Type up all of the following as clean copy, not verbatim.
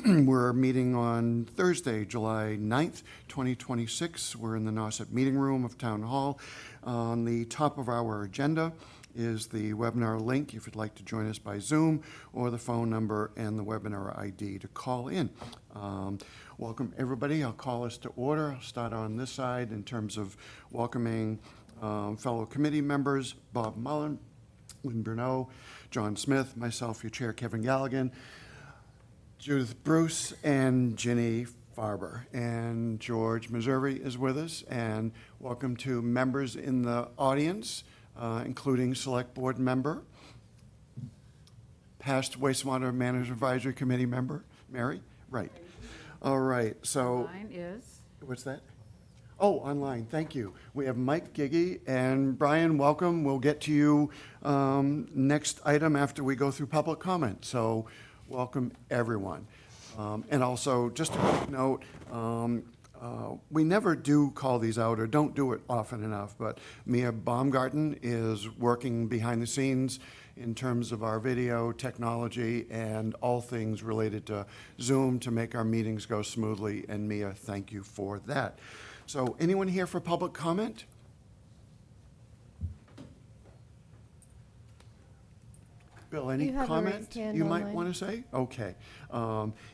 We're meeting on Thursday, July 9th, 2026. We're in the Nauset Meeting Room of Town Hall. On the top of our agenda is the webinar link if you'd like to join us by Zoom, or the phone number and the webinar ID to call in. Welcome, everybody. I'll call us to order. I'll start on this side in terms of welcoming fellow committee members, Bob Mullen, Lynn Bruneau, John Smith, myself, your chair, Kevin Galligan, Judith Bruce, and Ginny Farber. And George Missouri is with us. And welcome to members in the audience, including Select Board member, past Wastewater Management Advisory Committee member, Mary? Right. All right, so. Mine is. What's that? Oh, online, thank you. We have Mike Giggy, and Brian, welcome. We'll get to you next item after we go through public comment. So welcome, everyone. And also, just a quick note, we never do call these out or don't do it often enough, but Mia Baumgarten is working behind the scenes in terms of our video technology and all things related to Zoom to make our meetings go smoothly. And Mia, thank you for that. So anyone here for public comment? Bill, any comment you might want to say? Okay.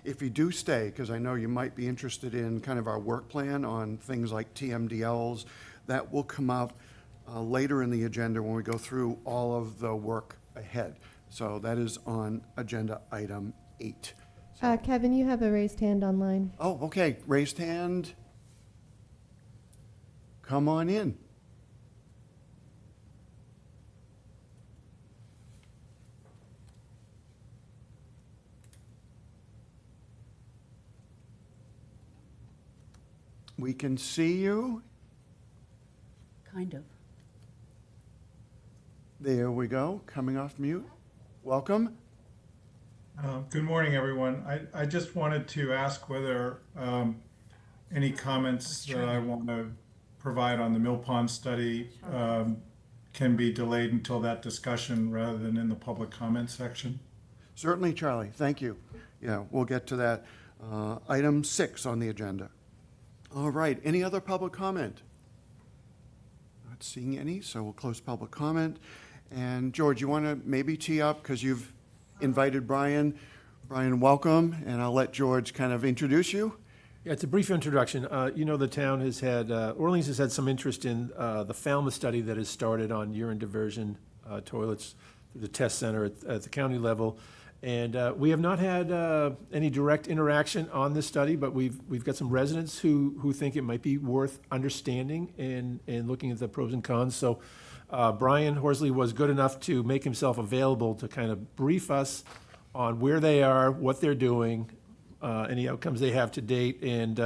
If you do stay, because I know you might be interested in kind of our work plan on things like TMDLs, that will come up later in the agenda when we go through all of the work ahead. So that is on agenda item 8. So. Kevin, you have a raised hand online. Oh, okay. Raised hand. Come on in. We can see you. Kind of. There we go, coming off mute. Welcome. Good morning, everyone. I just wanted to ask whether any comments that I want to provide on the Mill Pond study can be delayed until that discussion rather than in the public comment section. Certainly, Charlie, thank you. Yeah, we'll get to that. Item 6 on the agenda. All right, any other public comment? Not seeing any, so we'll close public comment. And George, you want to maybe tee up, because you've invited Brian. Brian, welcome, and I'll let George kind of introduce you. Yeah, it's a brief introduction. You know, the town has had, Orleans has had some interest in the Falmouth study that has started on urine diversion toilets through the test center at the county level. And we have not had any direct interaction on this study, but we've got some residents who think it might be worth understanding and looking at the pros and cons. So Brian Horsley was good enough to make himself available to kind of brief us on where they are, what they're doing, any outcomes they have to date, and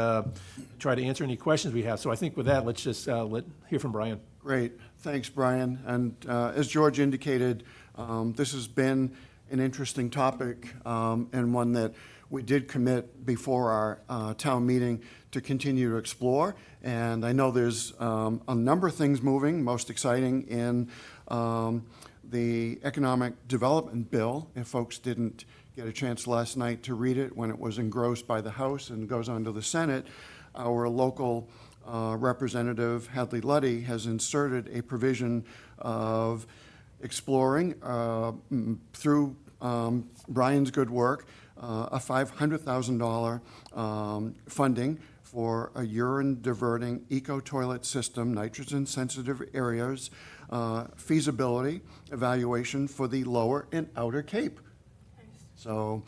try to answer any questions we have. So I think with that, let's just hear from Brian. Great, thanks, Brian. And as George indicated, this has been an interesting topic and one that we did commit before our town meeting to continue to explore. And I know there's a number of things moving, most exciting in the Economic Development Bill. If folks didn't get a chance last night to read it when it was engrossed by the House and goes on to the Senate, our local representative, Hadley Luddy, has inserted a provision of exploring through Brian's good work, a $500,000 funding for a urine diverting eco-toilet system, nitrogen sensitive areas, feasibility evaluation for the lower and outer Cape. So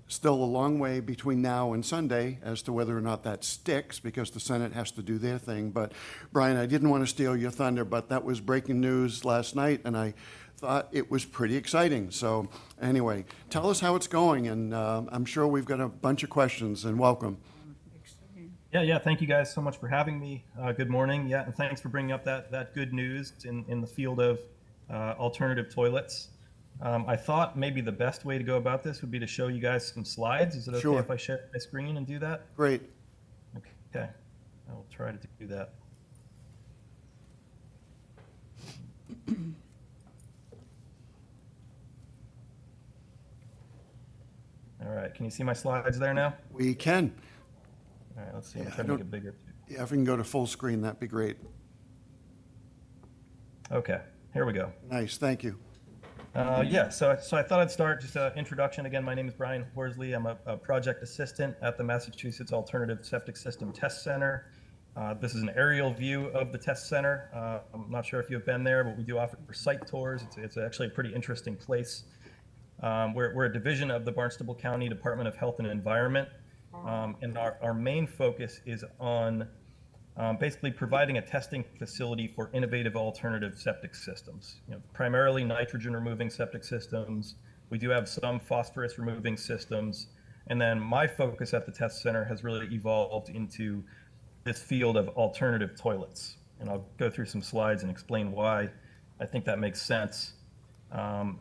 still a long way between now and Sunday as to whether or not that sticks, because the Senate has to do their thing. But Brian, I didn't want to steal your thunder, but that was breaking news last night, and I thought it was pretty exciting. So anyway, tell us how it's going, and I'm sure we've got a bunch of questions, and welcome. Yeah. Thank you guys so much for having me. Good morning. Yeah, and thanks for bringing up that good news in the field of alternative toilets. I thought maybe the best way to go about this would be to show you guys some slides. Is it okay Sure. if I share my screen and do that? Great. Okay, I will try to do that. All right, can you see my slides there now? We can. All right, let's see. I'm Yeah, I trying to make don't- it bigger. Yeah, if we can go to full screen, that'd be great. Okay, here we go. Nice, thank you. Yeah, so I thought I'd start just an introduction. Again, my name is Brian Horsley. I'm a project assistant at the Massachusetts Alternative Septic System Test Center. This is an aerial view of the test center. I'm not sure if you've been there, but we do offer site tours. It's actually a pretty interesting place. We're a division of the Barnstable County Department of Health and Environment, and our main focus is on basically providing a testing facility for innovative alternative septic systems. Primarily nitrogen removing septic systems. We do have some phosphorus removing systems. And then my focus at the test center has really evolved into this field of alternative toilets. And I'll go through some slides and explain why I think that makes sense.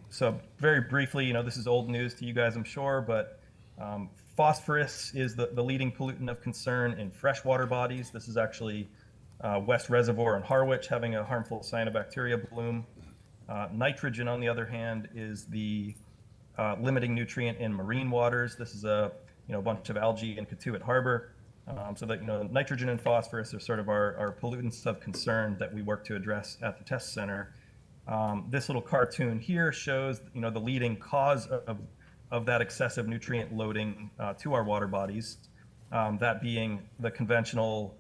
So very briefly, this is old news to you guys, I'm sure, but phosphorus is the leading pollutant of concern in freshwater bodies. This is actually West Reservoir in Harwich having a harmful cyanobacteria bloom. Nitrogen, on the other hand, is the limiting nutrient in marine waters. This is a bunch of algae in Katuitt Harbor. So that nitrogen and phosphorus are sort of our pollutants of concern that we work to address at the test center. This little cartoon here shows the leading cause of that excessive nutrient loading to our water bodies, that being the conventional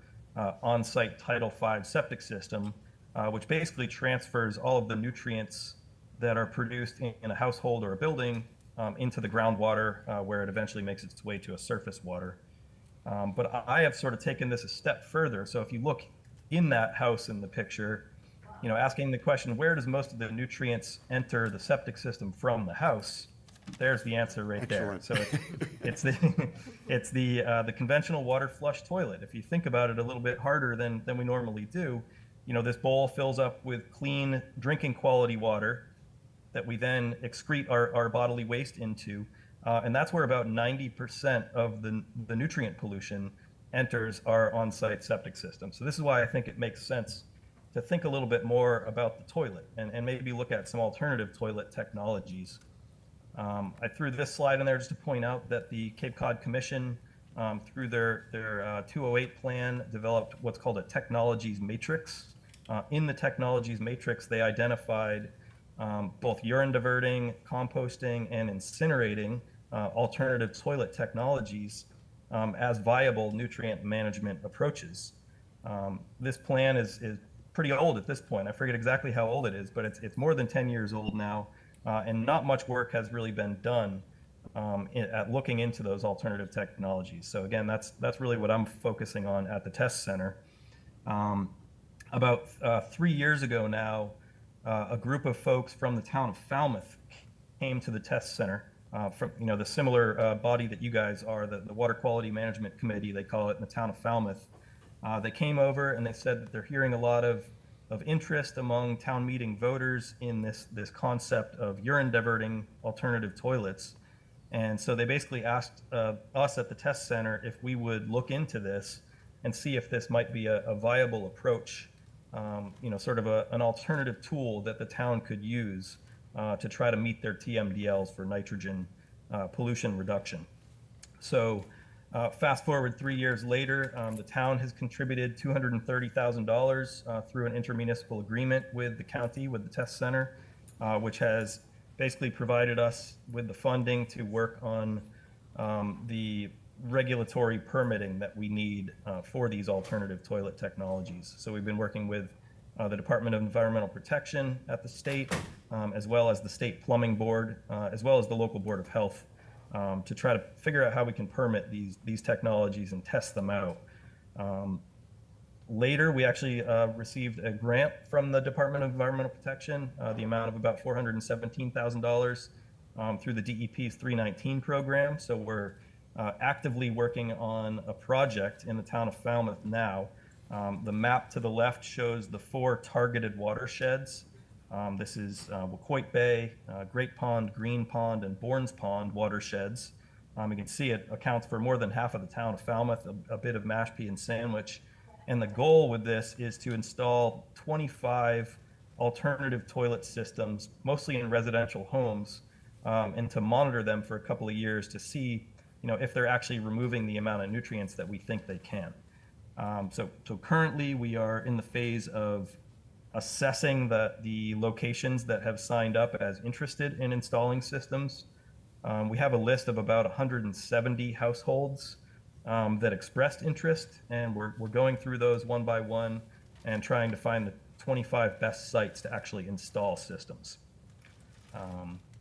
on-site Title V septic system, which basically transfers all of the nutrients that are produced in a household or a building into the groundwater, where it eventually makes its way to a surface water. But I have sort of taken this a step further. So if you look in that house in the picture, asking the question, where does most of the nutrients enter the septic system from the house? There's the answer right there. So it's the conventional water flush toilet. If you think about it a little bit harder than we normally do, this bowl fills up with clean drinking quality water that we then excrete our bodily waste into. And that's where about 90% of the nutrient pollution enters our on-site septic system. So this is why I think it makes sense to think a little bit more about the toilet and maybe look at some alternative toilet technologies. I threw this slide in there just to point out that the Cape Cod Commission, through their 208 plan, developed what's called a technologies matrix. In the technologies matrix, they identified both urine diverting, composting, and incinerating alternative toilet technologies as viable nutrient management approaches. This plan is pretty old at this point. I forget exactly how old it is, but it's more than 10 years old now, and not much work has really been done at looking into those alternative technologies. So again, that's really what I'm focusing on at the test center. About 3 years ago now, a group of folks from the town of Falmouth came to the test center from the similar body that you guys are, the Water Quality Management Committee, they call it, in the town of Falmouth. They came over and they said that they're hearing a lot of interest among town meeting voters in this concept of urine diverting alternative toilets. And so they basically asked us at the test center if we would look into this and see if this might be a viable approach, sort of an alternative tool that the town could use to try to meet their TMDLs for nitrogen pollution reduction. So fast forward 3 years later, the town has contributed $230,000 through an intermunicipal agreement with the county, with the test center, which has basically provided us with the funding to work on the regulatory permitting that we need for these alternative toilet technologies. So we've been working with the Department of Environmental Protection at the state, as well as the State Plumbing Board, as well as the local Board of Health, to try to figure out how we can permit these technologies and test them out. Later, we actually received a grant from the Department of Environmental Protection, the amount of about $417,000 through the DEP's 319 program. So we're actively working on a project in the town of Falmouth now. The map to the left shows the 4 targeted watersheds. This is Wacoit Bay, Great Pond, Green Pond, and Bournes Pond watersheds. You can see it accounts for more than half of the town of Falmouth, a bit of Mashpee and Sandwich. And the goal with this is to install 25 alternative toilet systems, mostly in residential homes, and to monitor them for a couple of years to see, if they're actually removing the amount of nutrients that we think they can. So currently we are in the phase of assessing the locations that have signed up as interested in installing systems. We have a list of about 170 households that expressed interest, and we're going through those one by one and trying to find the 25 best sites to actually install systems.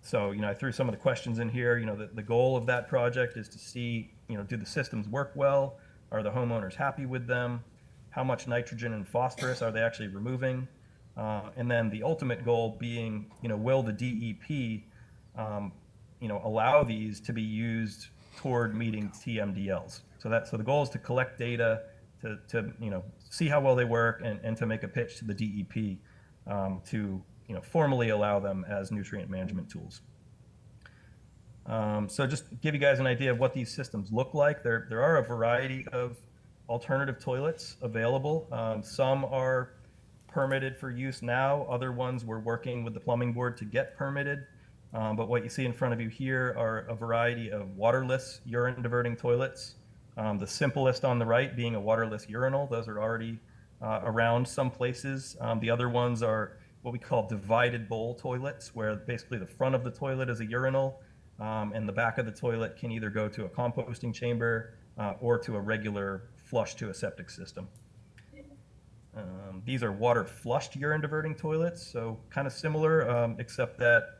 So, I threw some of the questions in here. The goal of that project is to see, do the systems work well? Are the homeowners happy with them? How much nitrogen and phosphorus are they actually removing? And then the ultimate goal being, will the DEP, allow these to be used toward meeting TMDLs? So the goal is to collect data to see how well they work and to make a pitch to the DEP to formally allow them as nutrient management tools. So just to give you guys an idea of what these systems look like, there are a variety of alternative toilets available. Some are permitted for use now. Other ones we're working with the plumbing board to get permitted. But what you see in front of you here are a variety of waterless urine diverting toilets. The simplest on the right being a waterless urinal. Those are already around some places. The other ones are what we call divided bowl toilets, where basically the front of the toilet is a urinal, and the back of the toilet can either go to a composting chamber or to a regular flush to a septic system. These are water flushed urine diverting toilets, so kind of similar, except that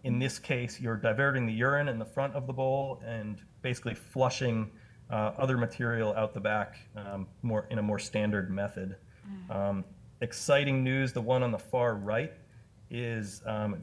in this case, you're diverting the urine in the front of the bowl and basically flushing other material out the back in a more standard method. Exciting news, the one on the far right is I'm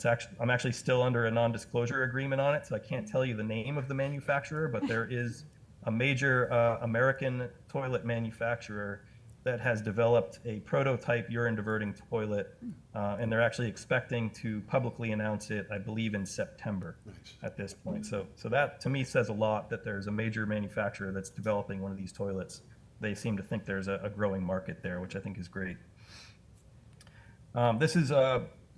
actually still under a non-disclosure agreement on it, so I can't tell you the name of the manufacturer, but there is a major American toilet manufacturer that has developed a prototype urine diverting toilet, and they're actually expecting to publicly announce it, I believe, in September. Nice. At this point. So that to me says a lot that there's a major manufacturer that's developing one of these toilets. They seem to think there's a growing market there, which I think is great. This is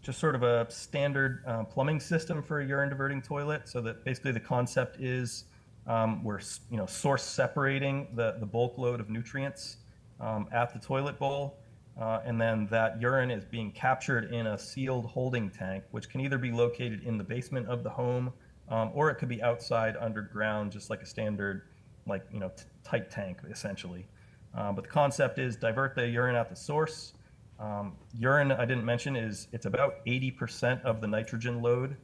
just sort of a standard plumbing system for a urine diverting toilet. So that basically the concept is we're source separating the bulk load of nutrients at the toilet bowl, and then that urine is being captured in a sealed holding tank, which can either be located in the basement of the home, or it could be outside underground, just like a standard, tight tank, essentially. But the concept is divert the urine at the source. Urine, I didn't mention, it's about 80% of the nitrogen load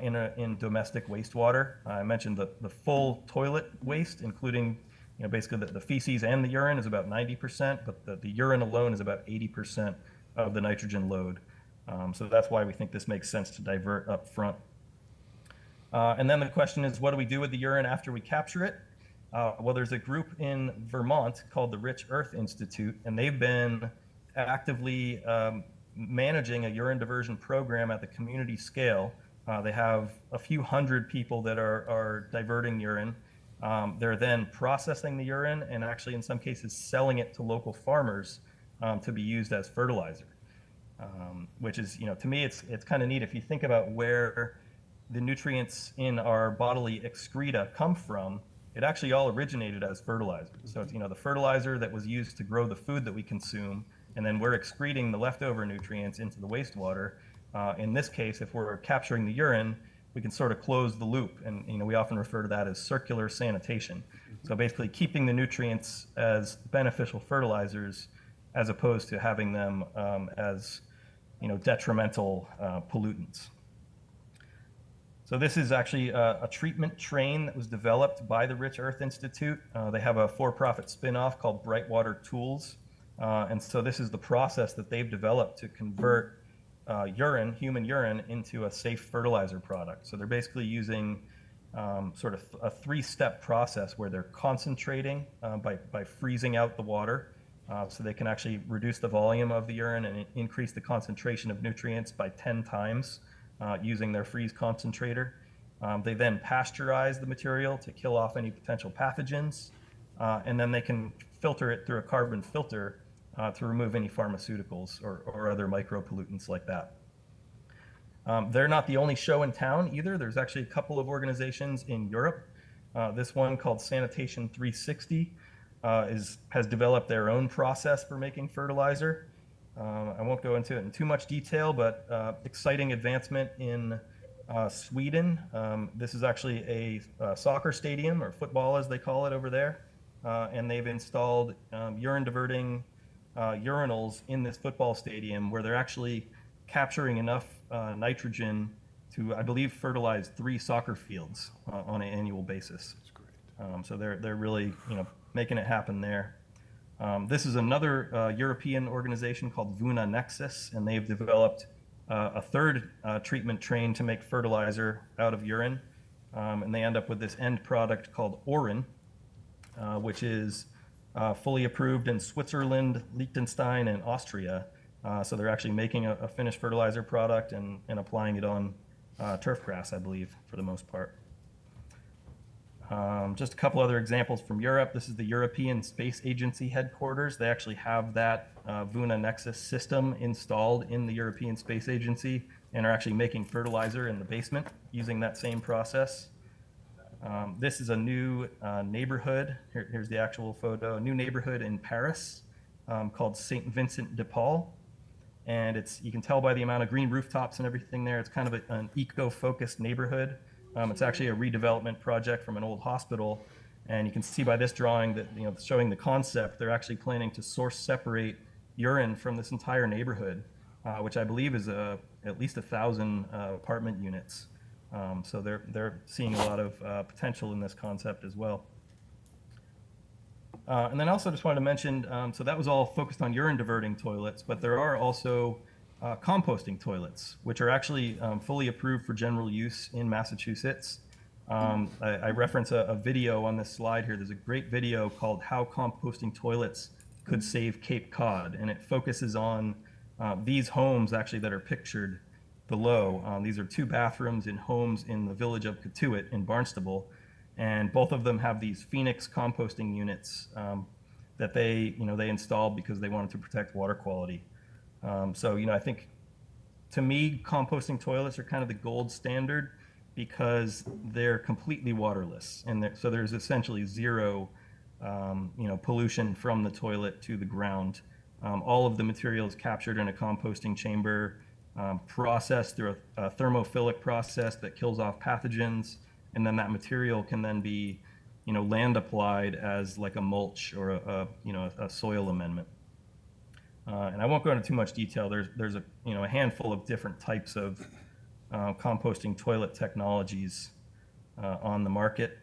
in domestic wastewater. I mentioned the full toilet waste, including basically the feces and the urine, is about 90%, but the urine alone is about 80% of the nitrogen load. So that's why we think this makes sense to divert up front. And then the question is, what do we do with the urine after we capture it? Well, there's a group in Vermont called the Rich Earth Institute, and they've been actively managing a urine diversion program at the community scale. They have a few hundred people that are diverting urine. They're then processing the urine and actually in some cases selling it to local farmers to be used as fertilizer, which is, to me, it's kind of neat. If you think about where the nutrients in our bodily excreta come from, it actually all originated as fertilizer. So it's, the fertilizer that was used to grow the food that we consume, and then we're excreting the leftover nutrients into the wastewater. In this case, if we're capturing the urine, we can sort of close the loop, and we often refer to that as circular sanitation. So basically keeping the nutrients as beneficial fertilizers as opposed to having them as detrimental pollutants. So this is actually a treatment train that was developed by the Rich Earth Institute. They have a for-profit spin-off called Brightwater Tools. And so this is the process that they've developed to convert human urine, into a safe fertilizer product. So they're basically using sort of a three-step process where they're concentrating by freezing out the water, so they can actually reduce the volume of the urine and increase the concentration of nutrients by 10 times using their freeze concentrator. They then pasteurize the material to kill off any potential pathogens, and then they can filter it through a carbon filter to remove any pharmaceuticals or other micropollutants like that. They're not the only show in town either. There's actually a couple of organizations in Europe. This one called Sanitation 360 has developed their own process for making fertilizer. I won't go into it in too much detail, but exciting advancement in Sweden. This is actually a soccer stadium, or football as they call it over there. And they've installed urine diverting urinals in this football stadium where they're actually capturing enough nitrogen to, I believe, fertilize 3 soccer fields on an annual basis. That's great. So they're really, making it happen there. This is another European organization called Vuna Nexus, and they've developed a third treatment train to make fertilizer out of urine. And they end up with this end product called Orin, which is fully approved in Switzerland, Liechtenstein, and Austria. So they're actually making a finished fertilizer product and applying it on turf grass, I believe, for the most part. Just a couple other examples from Europe. This is the European Space Agency headquarters. They actually have that Vuna Nexus system installed in the European Space Agency and are actually making fertilizer in the basement using that same process. This is a new neighborhood. Here's the actual photo. A new neighborhood in Paris called St. Vincent de Paul. And you can tell by the amount of green rooftops and everything there, it's kind of an eco-focused neighborhood. It's actually a redevelopment project from an old hospital. And you can see by this drawing that, showing the concept, they're actually planning to source separate urine from this entire neighborhood, which I believe is at least 1,000 apartment units. So they're seeing a lot of potential in this concept as well. And then also just wanted to mention, so that was all focused on urine diverting toilets, but there are also composting toilets, which are actually fully approved for general use in Massachusetts. I reference a video on this slide here. There's a great video called How Composting Toilets Could Save Cape Cod, and it focuses on these homes actually that are pictured below. These are 2 bathrooms in homes in the village of Cotuit in Barnstable, and both of them have these Phoenix composting units that they installed because they wanted to protect water quality. So I think, to me, composting toilets are kind of the gold standard because they're completely waterless, and so there's essentially zero pollution from the toilet to the ground. All of the material is captured in a composting chamber, processed through a thermophilic process that kills off pathogens, and then that material can then be, land applied as like a mulch or a soil amendment. And I won't go into too much detail. There's a handful of different types of composting toilet technologies on the market.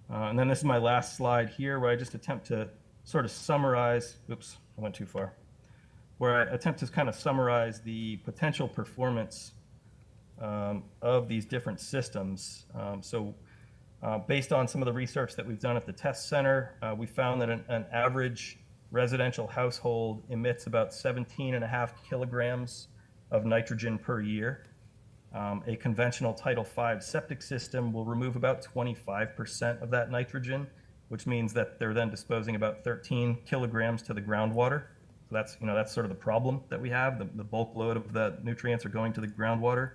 And then this is my last slide here, where I just attempt to sort of summarize. Oops, I went too far. Where I attempt to kind of summarize the potential performance of these different systems. Based on some of the research that we've done at the test center, we found that an average residential household emits about 17.5 kilograms of nitrogen per year. A conventional Title V septic system will remove about 25% of that nitrogen, which means that they're then disposing about 13 kilograms to the groundwater. So that's sort of the problem that we have. The bulk load of the nutrients are going to the groundwater.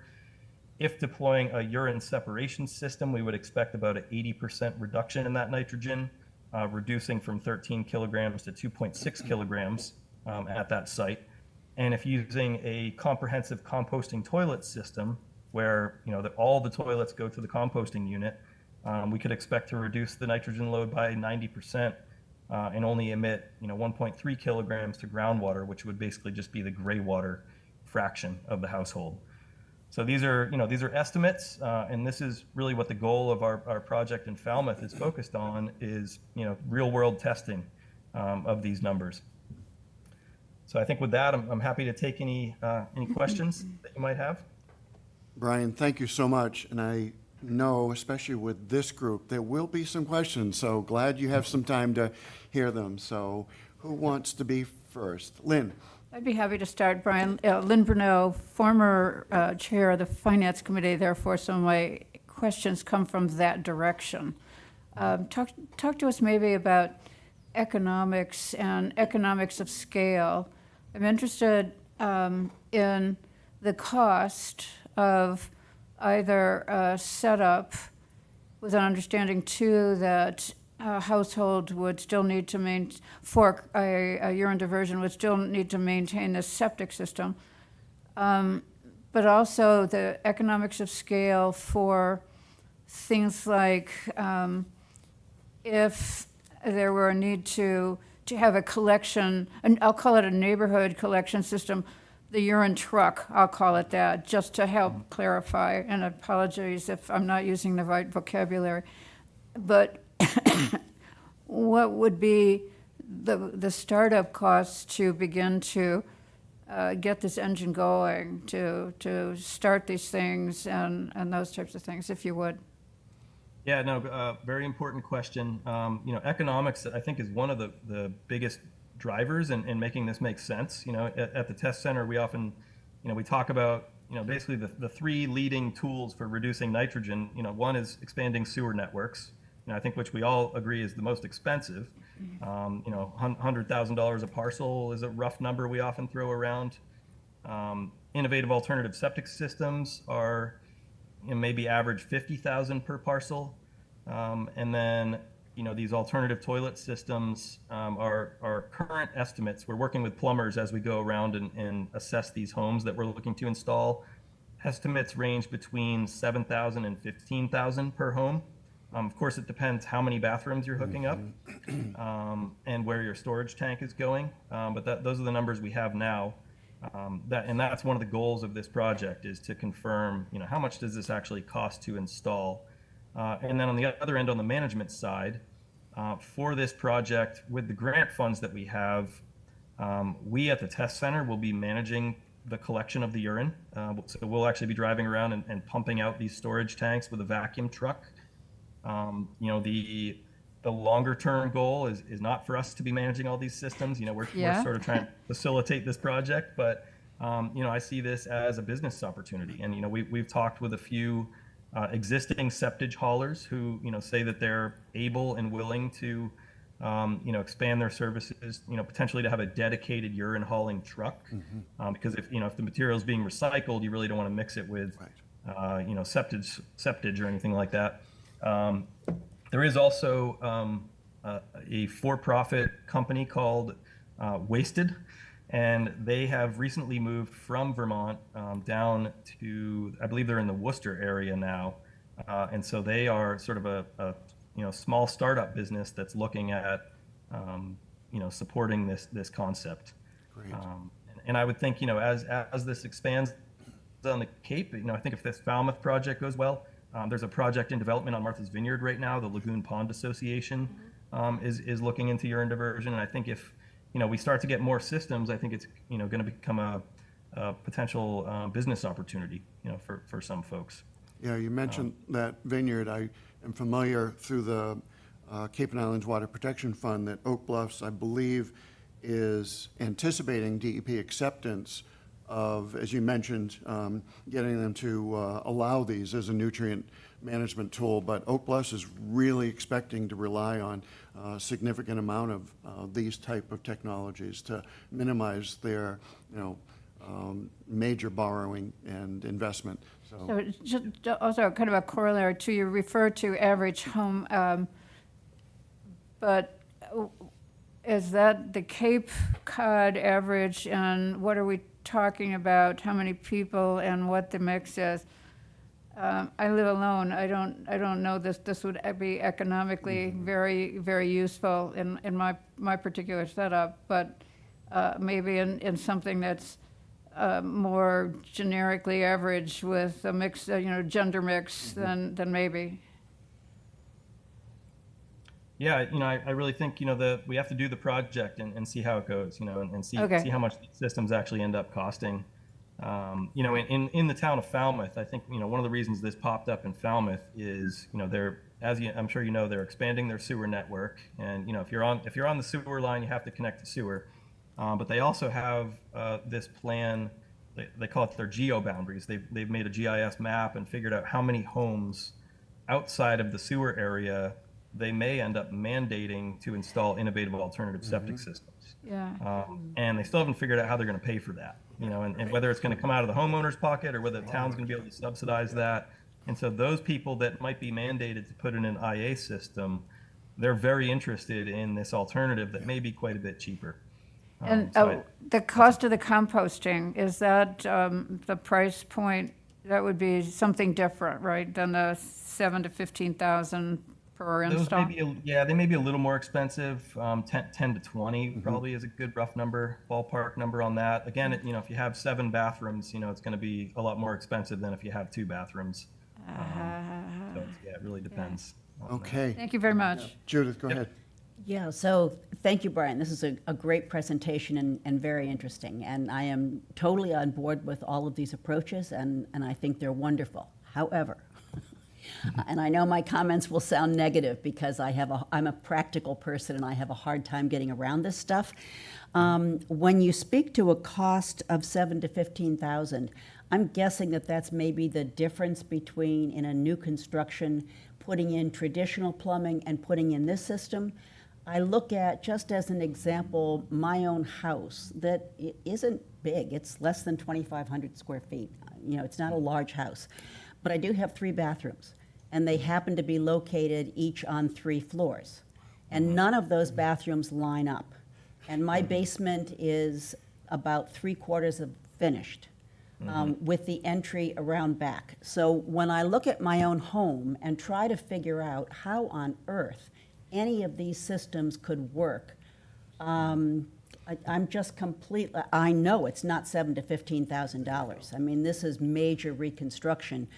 If deploying a urine separation system, we would expect about an 80% reduction in that nitrogen, reducing from 13 kilograms to 2.6 kilograms at that site. And if using a comprehensive composting toilet system, where all the toilets go to the composting unit, we could expect to reduce the nitrogen load by 90% and only emit 1.3 kilograms to groundwater, which would basically just be the gray water fraction of the household. So these are estimates, and this is really what the goal of our project in Falmouth is focused on, is real world testing of these numbers. So I think with that, I'm happy to take any questions that you might have. Brian, thank you so much. And I know, especially with this group, there will be some questions. So glad you have some time to hear them. So who wants to be first? Lynn. I'd be happy to start, Brian. Lynn Bruneau, former chair of the Finance Committee, therefore some of my questions come from that direction. Talk to us maybe about economics and economics of scale. I'm interested in the cost of either setup with an understanding too that a household would still need to for a urine diversion would still need to maintain this septic system, but also the economics of scale for things like if there were a need to have a collection, and I'll call it a neighborhood collection system, the urine truck, I'll call it that, just to help clarify, and apologies if I'm not using the right vocabulary. But what would be the startup costs to begin to get this engine going, to start these things and those types of things, if you would? Yeah, no, very important question. Economics, I think, is one of the biggest drivers in making this make sense. At the test center, we often, we talk about, basically the three leading tools for reducing nitrogen. One is expanding sewer networks, I think, which we all agree is the most expensive. $100,000 a parcel is a rough number we often throw around. Innovative alternative septic systems are maybe average 50,000 per parcel. And then, these alternative toilet systems are current estimates. We're working with plumbers as we go around and assess these homes that we're looking to install. Estimates range between 7,000 and 15,000 per home. Of course, it depends how many bathrooms you're hooking up and where your storage tank is going. But those are the numbers we have now. That's one of the goals of this project, is to confirm, how much does this actually cost to install? And then on the other end, on the management side, for this project, with the grant funds that we have, we at the test center will be managing the collection of the urine. So we'll actually be driving around and pumping out these storage tanks with a vacuum truck. The longer term goal is not for us to be managing all these systems. We're sort of trying to facilitate this project, but I see this as a business opportunity. And we've talked with a few existing septage haulers who say that they're able and willing to expand their services, potentially to have a dedicated urine hauling truck, because if the material is being recycled, you really don't want to mix it with septage or anything like that. There is also a for-profit company called Wasted, and they have recently moved from Vermont down to, I believe they're in the Worcester area now, and so they are sort of a small startup business that's looking at supporting this concept. Great. And I would think as this expands on the Cape, I think if this Falmouth project goes well. There's a project in development on Martha's Vineyard right now. The Lagoon Pond Association is looking into urine diversion, and I think if we start to get more systems, I think it's going to become a potential business opportunity for some folks. Yeah, you mentioned that vineyard. I am familiar through the Cape and Islands Water Protection Fund that Oak Bluffs, I believe, is anticipating DEP acceptance of, as you mentioned, getting them to allow these as a nutrient management tool. But Oak Bluffs is really expecting to rely on a significant amount of these type of technologies to minimize their, major borrowing and investment. So just also kind of a corollary to, you refer to average home, but is that the Cape Cod average, and what are we talking about, how many people and what the mix is? I live alone. I don't know this would be economically very, very useful in my particular setup, but maybe in something that's more generically average with a mix, gender mix, then maybe. Yeah, I really think we have to do the project and see how it goes, and see how much these systems actually end up costing. In the town of Falmouth, I think one of the reasons this popped up in Falmouth is they're, I'm sure they're expanding their sewer network, and if you're on the sewer line, you have to connect to sewer, but they also have this plan. They call it their geo boundaries. They've made a GIS map and figured out how many homes outside of the sewer area they may end up mandating to install innovative alternative septic systems. Yeah. And they still haven't figured out how they're going to pay for that. and whether it's going to come out of the homeowner's pocket or whether the town's going to be able to subsidize that. And so those people that might be mandated to put in an IA system, they're very interested in this alternative that may be quite a bit cheaper. And So the cost of the composting, is that the price point? That would be something different, right, than the 7 to 15,000 per those install? may be, they may be a little more expensive. 10 to 20 probably is a good rough number, ballpark number on that. Again, if you have 7 bathrooms, it's going to be a lot more expensive than if you have 2 bathrooms. So it really depends. on that. Okay. Thank you very much. Judith, go ahead. Yeah, so thank you, Brian. This is a great presentation and very interesting. And I am totally on board with all of these approaches, and I think they're wonderful. However, and I know my comments will sound negative because I'm a practical person and I have a hard time getting around this stuff. When you speak to a cost of 7 to 15,000, I'm guessing that that's maybe the difference between in a new construction putting in traditional plumbing and putting in this system. I look at, just as an example, my own house that isn't big. It's less than 2,500 square feet. It's not a large house. But I do have 3 bathrooms, and they happen to be located each on 3 floors. And none of those bathrooms line up. And my basement is about 3/4 of finished. With the entry around back. So when I look at my own home and try to figure out how on earth any of these systems could work, I'm just completely, I know it's not $7,000 to $15,000. I mean, this is major reconstruction,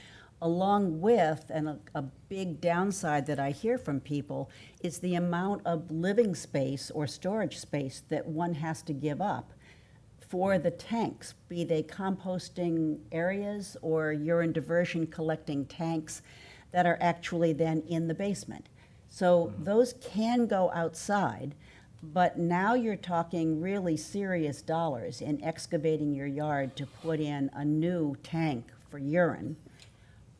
along with, and a big downside that I hear from people is the amount of living space or storage space that one has to give up for the tanks, be they composting areas or urine diversion collecting tanks that are actually then in the basement. So those can go outside, but now you're talking really serious dollars in excavating your yard to put in a new tank for urine.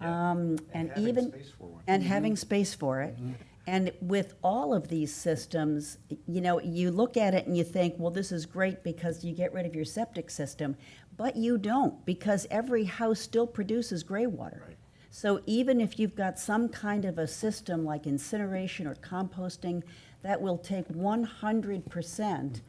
And having space for it. And with all of these systems, you look at it and you think, well, this is great because you get rid of your septic system, but you don't, because every house still produces gray water. Right. So even if you've got some kind of a system like incineration or composting that will take 100%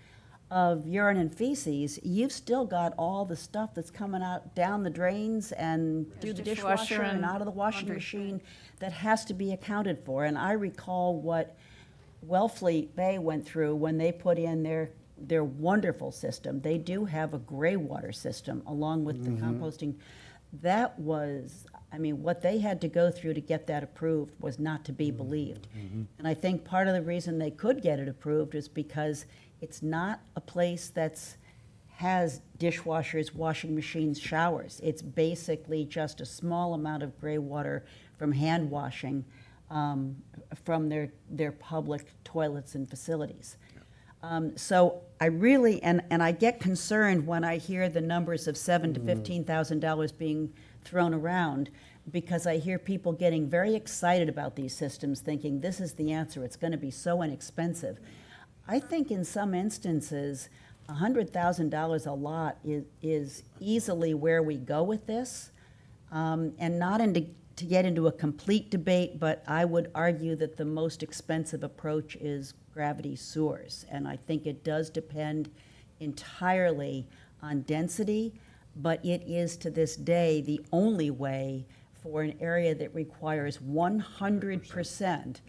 of urine and feces, you've still got all the stuff that's coming out down the drains and through the dishwasher and out of the washing machine that has to be accounted for. And I recall what Wellfleet Bay went through when they put in their wonderful system. They do have a gray water system along with the composting. That was, what they had to go through to get that approved was not to be believed. And I think part of the reason they could get it approved is because it's not a place has dishwashers, washing machines, showers. It's basically just a small amount of gray water from hand washing from their public toilets and facilities. So I really, and I get concerned when I hear the numbers of $7,000 to $15,000 being thrown around, because I hear people getting very excited about these systems, thinking this is the answer, it's going to be so inexpensive. I think in some instances, $100,000 a lot is easily where we go with this, and not to get into a complete debate, but I would argue that the most expensive approach is gravity sewers. And I think it does depend entirely on density, but it is to this day the only way for an area that requires 100%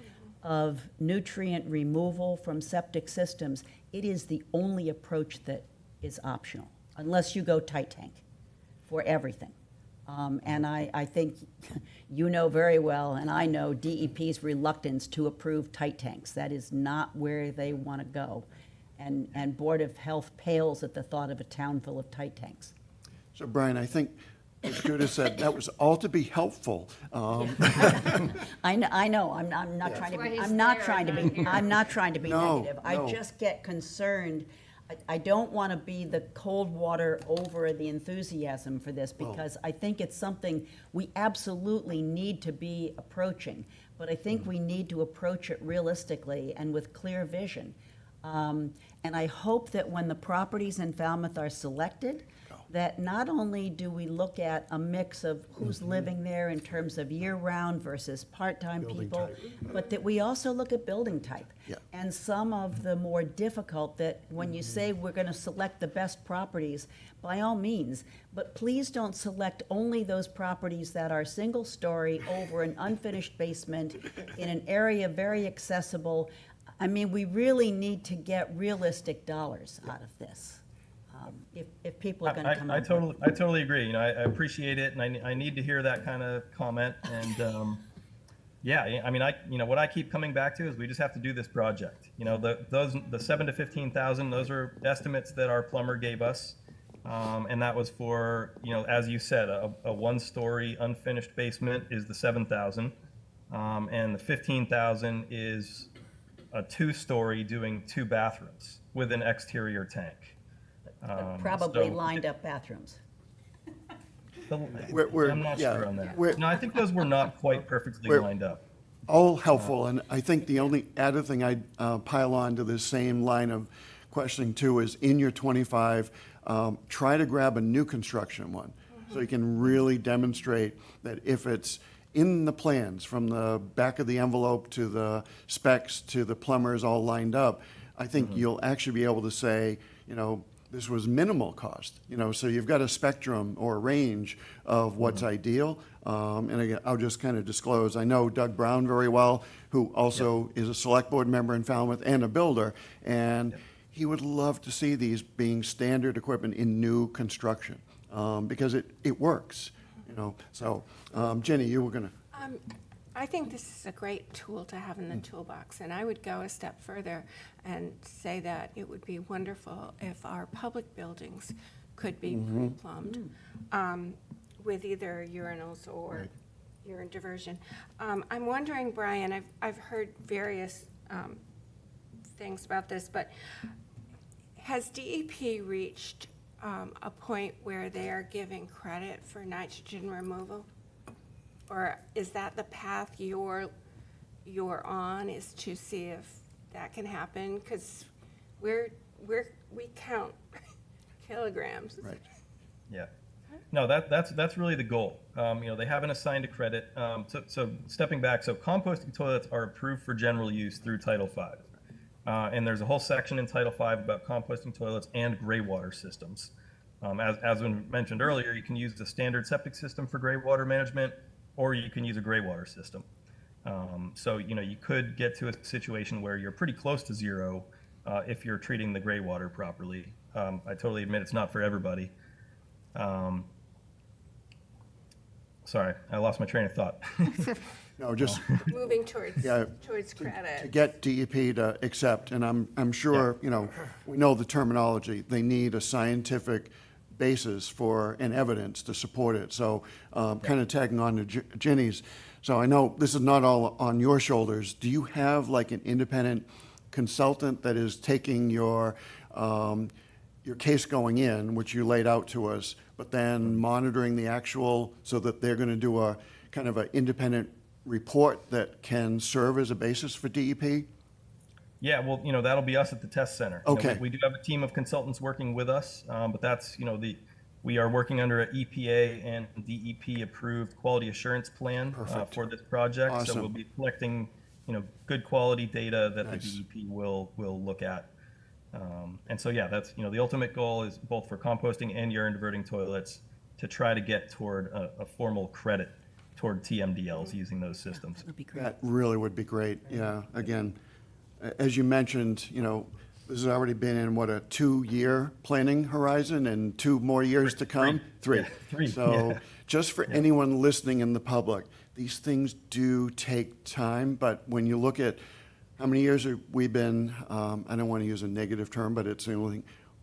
of nutrient removal from septic systems. It is the only approach that is optional, unless you go tight tank for everything. And I think you know very well, and I know DEP's reluctance to approve tight tanks. That is not where they want to go. And Board of Health pales at the thought of a town full of tight tanks. So Brian, I think, as Judith said, that was all to be helpful. I know. I'm not trying to be. I'm not trying to be No, negative. no. I just get concerned. I don't want to be the cold water over the enthusiasm for this, because I think it's something we absolutely need to be approaching. But I think we need to approach it realistically and with clear vision. And I hope that when the properties in Falmouth are selected, that not only do we look at a mix of who's living there in terms of year-round versus part-time people, but that we also look at building type. Yeah. And some of the more difficult, that when you say we're going to select the best properties, by all means, but please don't select only those properties that are single-story over an unfinished basement in an area very accessible. I mean, we really need to get realistic dollars out of this. If people are going to come I on board. totally agree. I appreciate it, and I need to hear that kind of comment. And yeah, I mean, what I keep coming back to is we just have to do this project. The 7 to 15,000, those are estimates that our plumber gave us, and that was for, as you said, a one-story unfinished basement is the 7,000, and the 15,000 is a two-story doing 2 bathrooms with an exterior tank. Probably so- lined up bathrooms. I'm not sure on that. No, I think those were not quite perfectly We're- lined up. All helpful, and I think the only added thing I'd pile on to this same line of questioning too is in your 25, try to grab a new construction one. So you can really demonstrate that if it's in the plans, from the back of the envelope to the specs to the plumbers all lined up, I think you'll actually be able to say, this was minimal cost, so you've got a spectrum or a range of what's ideal. And again, I'll just kind of disclose, I know Doug Brown very well, who also is a select board member in Falmouth and a builder, and he would love to see these being standard equipment in new construction, because it works, So, Jenny, you were gonna, I think this is a great tool to have in the toolbox, and I would go a step further and say that it would be wonderful if our public buildings could be pre-plumbed with either urinals or urine diversion. I'm wondering, Brian, I've heard various things about this, but has DEP reached a point where they are giving credit for nitrogen removal? Or is that the path you're on, is to see if that can happen? Because we count kilograms. right. Yeah. No, that's really the goal. They haven't assigned a credit. So stepping back, so composting toilets are approved for general use through Title V. And there's a whole section in Title V about composting toilets and gray water systems. As we mentioned earlier, you can use the standard septic system for gray water management, or you can use a gray water system. So, you could get to a situation where you're pretty close to zero if you're treating the gray water properly. I totally admit it's not for everybody. Sorry, I lost my train of thought. No, just Moving towards Yeah, to credit. get DEP to accept, and I'm sure, we know the terminology, they need a scientific basis for and evidence to support it. So kind of tagging on to Jenny's, so I know this is not all on your shoulders. Do you have like an independent consultant that is taking your case going in, which you laid out to us, but then monitoring the actual, so that they're going to do a kind of an independent report that can serve as a basis for DEP? Yeah, well, that'll be us at the test center. Okay. We do have a team of consultants working with us, but that's, we are working under an EPA and DEP approved quality assurance plan for this project. Awesome. So we'll be collecting, good quality data that Nice. the DEP will look at. And so, yeah, that's, the ultimate goal is both for composting and urine diverting toilets to try to get toward a formal credit toward TMDLs using those systems. That would be great. That really would be great, yeah. Again, as you mentioned, this has already been in, what, a 2-year planning horizon and 2 more years to come? Three. Yeah, 3, So yeah. just for anyone listening in the public, these things do take time, but when you look at how many years have we been, I don't want to use a negative term, but it's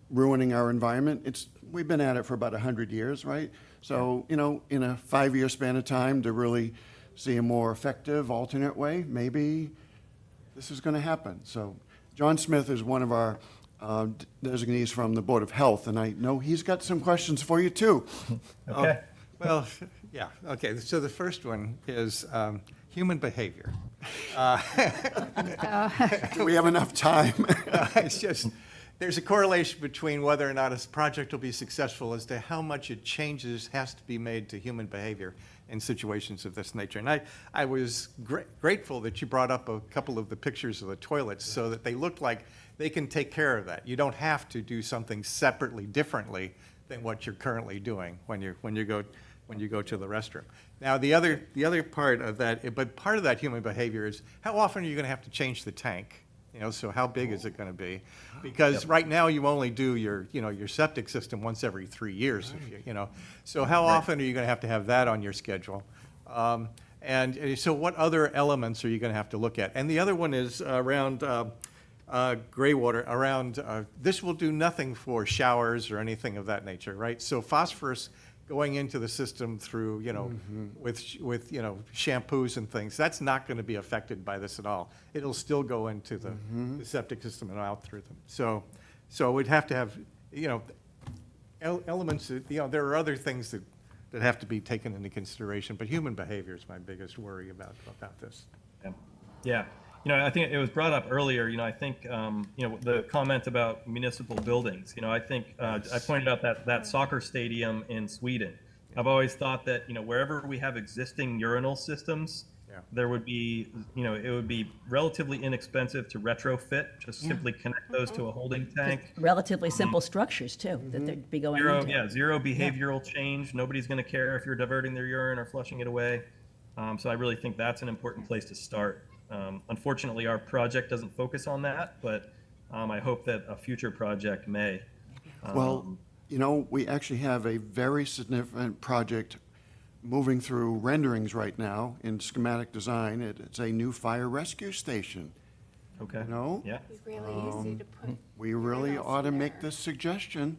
ruining our environment. We've been at it for about 100 years, right? So, in a 5-year span of time to really see a more effective alternate way, maybe this is going to happen. So John Smith is one of our designees from the Board of Health, and I know he's got some questions for you too. Okay. Well, yeah, okay, so the first one is human behavior. Do we have enough time? It's just, there's a correlation between whether or not a project will be successful as to how much it changes has to be made to human behavior in situations of this nature. And I was grateful that you brought up a couple of the pictures of the toilets so that they look like they can take care of that. You don't have to do something separately, differently than what you're currently doing when you go to the restroom. Now, the other part of that, but part of that human behavior is how often are you going to have to change the tank? So how big is it going to be? Because right now you only do your septic system once every 3 years. So how often are you going to have that on your schedule? And so what other elements are you going to have to look at? And the other one is around gray water. Around this will do nothing for showers or anything of that nature, right? So phosphorus going into the system through, with shampoos and things, that's not going to be affected by this at all. It'll still go into the septic system and out through them. So we'd have to have, elements that, there are other things that have to be taken into consideration, but human behavior is my biggest worry about this. Yeah. I think it was brought up earlier, I think, the comment about municipal buildings, I think, I pointed out that soccer stadium in Sweden. I've always thought that, wherever we have existing urinal systems, there would be, it would be relatively inexpensive to retrofit, just simply connect those to a holding tank. Relatively simple structures too, that they'd be going into. Zero behavioral change. Nobody's going to care if you're diverting their urine or flushing it away. So I really think that's an important place to start. Unfortunately, our project doesn't focus on that, but I hope that a future project may. Well, we actually have a very significant project moving through renderings right now in schematic design. It's a new fire rescue station. Okay. Yeah. It's really easy to put. We really urinals ought to in make there. this suggestion.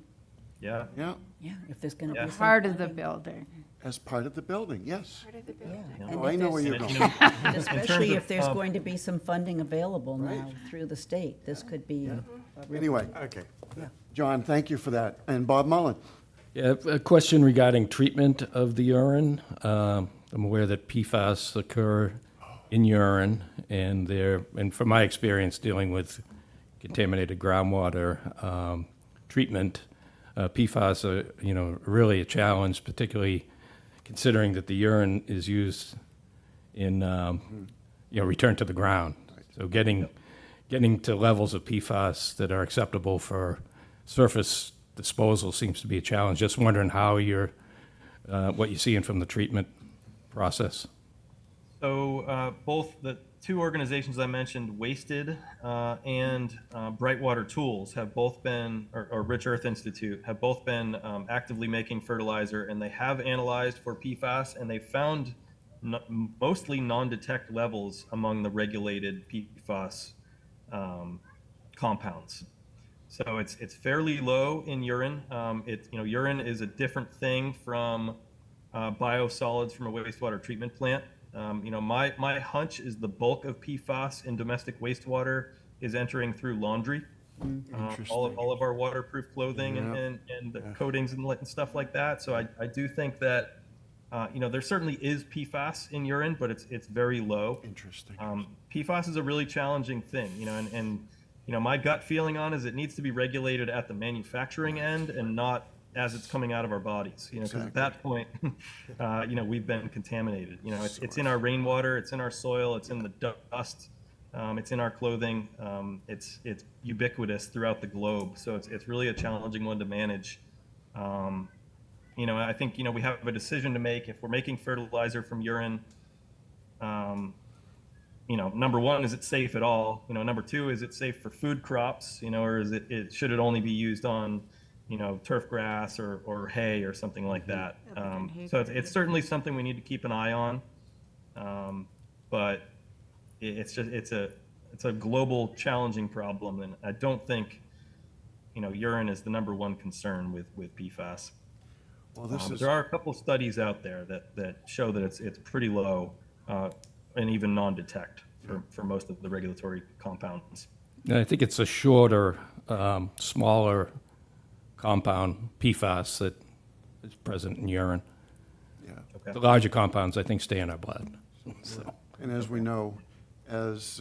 Yeah. Yeah, Yeah, if there's going to Yeah. be some Part of the funding. building. as part of the building, yes. Part of the Yeah. building. And Oh, I if know where there's- you're And, going. in Especially terms if of, there's going to be some funding available now Right. through the state, this could be. a real- Anyway, Okay. John, thank you for that. And Bob Mullen? Yeah, a question regarding treatment of the urine. I'm aware that PFAS occur in urine, and from my experience dealing with contaminated groundwater treatment, PFAS are, really a challenge, particularly considering that the urine is used in, return to the ground. So getting to levels of PFAS that are acceptable for surface disposal seems to be a challenge. Just wondering how what you're seeing from the treatment process. So both the two organizations I mentioned, Wasted and Brightwater Tools, have both been, or Rich Earth Institute, have both been actively making fertilizer, and they have analyzed for PFAS, and they found mostly non-detect levels among the regulated PFAS compounds. So it's fairly low in urine. Urine is a different thing from biosolids from a wastewater treatment plant. My hunch is the bulk of PFAS in domestic wastewater is entering through laundry. All of our waterproof clothing and the coatings and stuff like that. So I do think that there certainly is PFAS in urine, but it's very low. Interesting. PFAS is a really challenging thing, and my gut feeling on is it needs to be regulated at the manufacturing end and not as it's coming out of our bodies, because at that point, we've been contaminated. It's in our rainwater, it's in our soil, it's in the dust, it's in our clothing. It's ubiquitous throughout the globe, so it's really a challenging one to manage. I think we have a decision to make if we're making fertilizer from urine. Number one, is it safe at all? Number two, is it safe for food crops? Or is should it only be used on turf grass or hay or something like that. So it's certainly something we need to keep an eye on. But it's a global challenging problem, and I don't think urine is the number one concern with PFAS. Well, this But is, there are a couple studies out there that show that it's pretty low and even non-detect for most of the regulatory compounds. And I think it's a shorter, smaller compound, PFAS, that is present in urine. yeah. Okay. The larger compounds, I think, stay in our blood. So, And as we know, as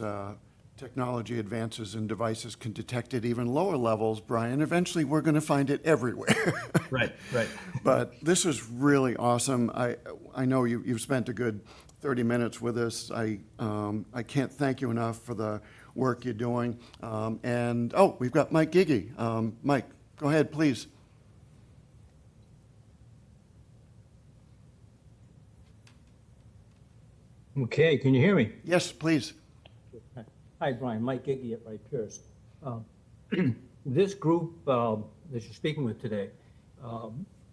technology advances and devices can detect it even lower levels, Brian, eventually we're going to find it everywhere. Right, right. But this is really awesome. I know you've spent a good 30 minutes with us. I can't thank you enough for the work you're doing. We've got Mike Giggy. Mike, go ahead, please. Okay, can you hear me? Yes, please. Hi, Brian. Mike Giggy at Wright Pierce. This group that you're speaking with today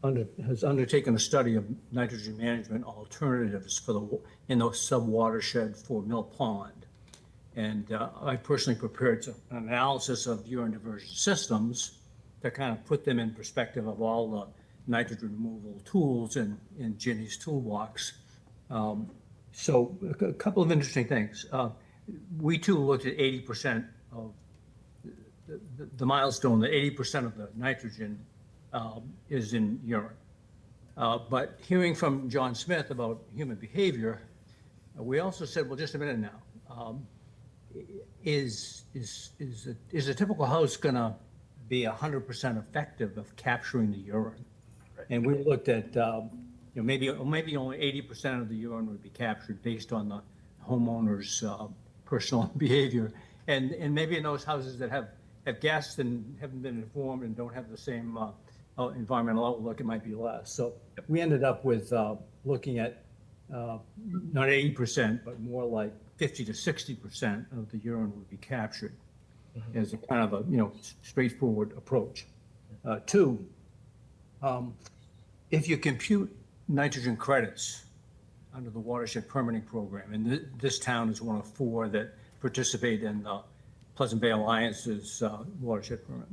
has undertaken a study of nitrogen management alternatives in the sub-watershed for Mill Pond. And I personally prepared an analysis of urine diversion systems to kind of put them in perspective of all the nitrogen removal tools in Ginny's toolbox. So a couple of interesting things. We too looked at 80% of the milestone, that 80% of the nitrogen is in urine. But hearing from John Smith about human behavior, we also said, well, just a minute now. Is a typical house going to be 100% effective of capturing the urine? Right. And we looked at maybe only 80% of the urine would be captured based on the homeowner's personal behavior, and maybe in those houses that have guests and haven't been informed and don't have the same environmental outlook, it might be less. So we ended up with looking at not 80%, but more like 50 to 60% of the urine would be captured as a kind of a straightforward approach. Two, if you compute nitrogen credits under the watershed permitting program, and this town is one of 4 that participate in the Pleasant Bay Alliance's watershed permit.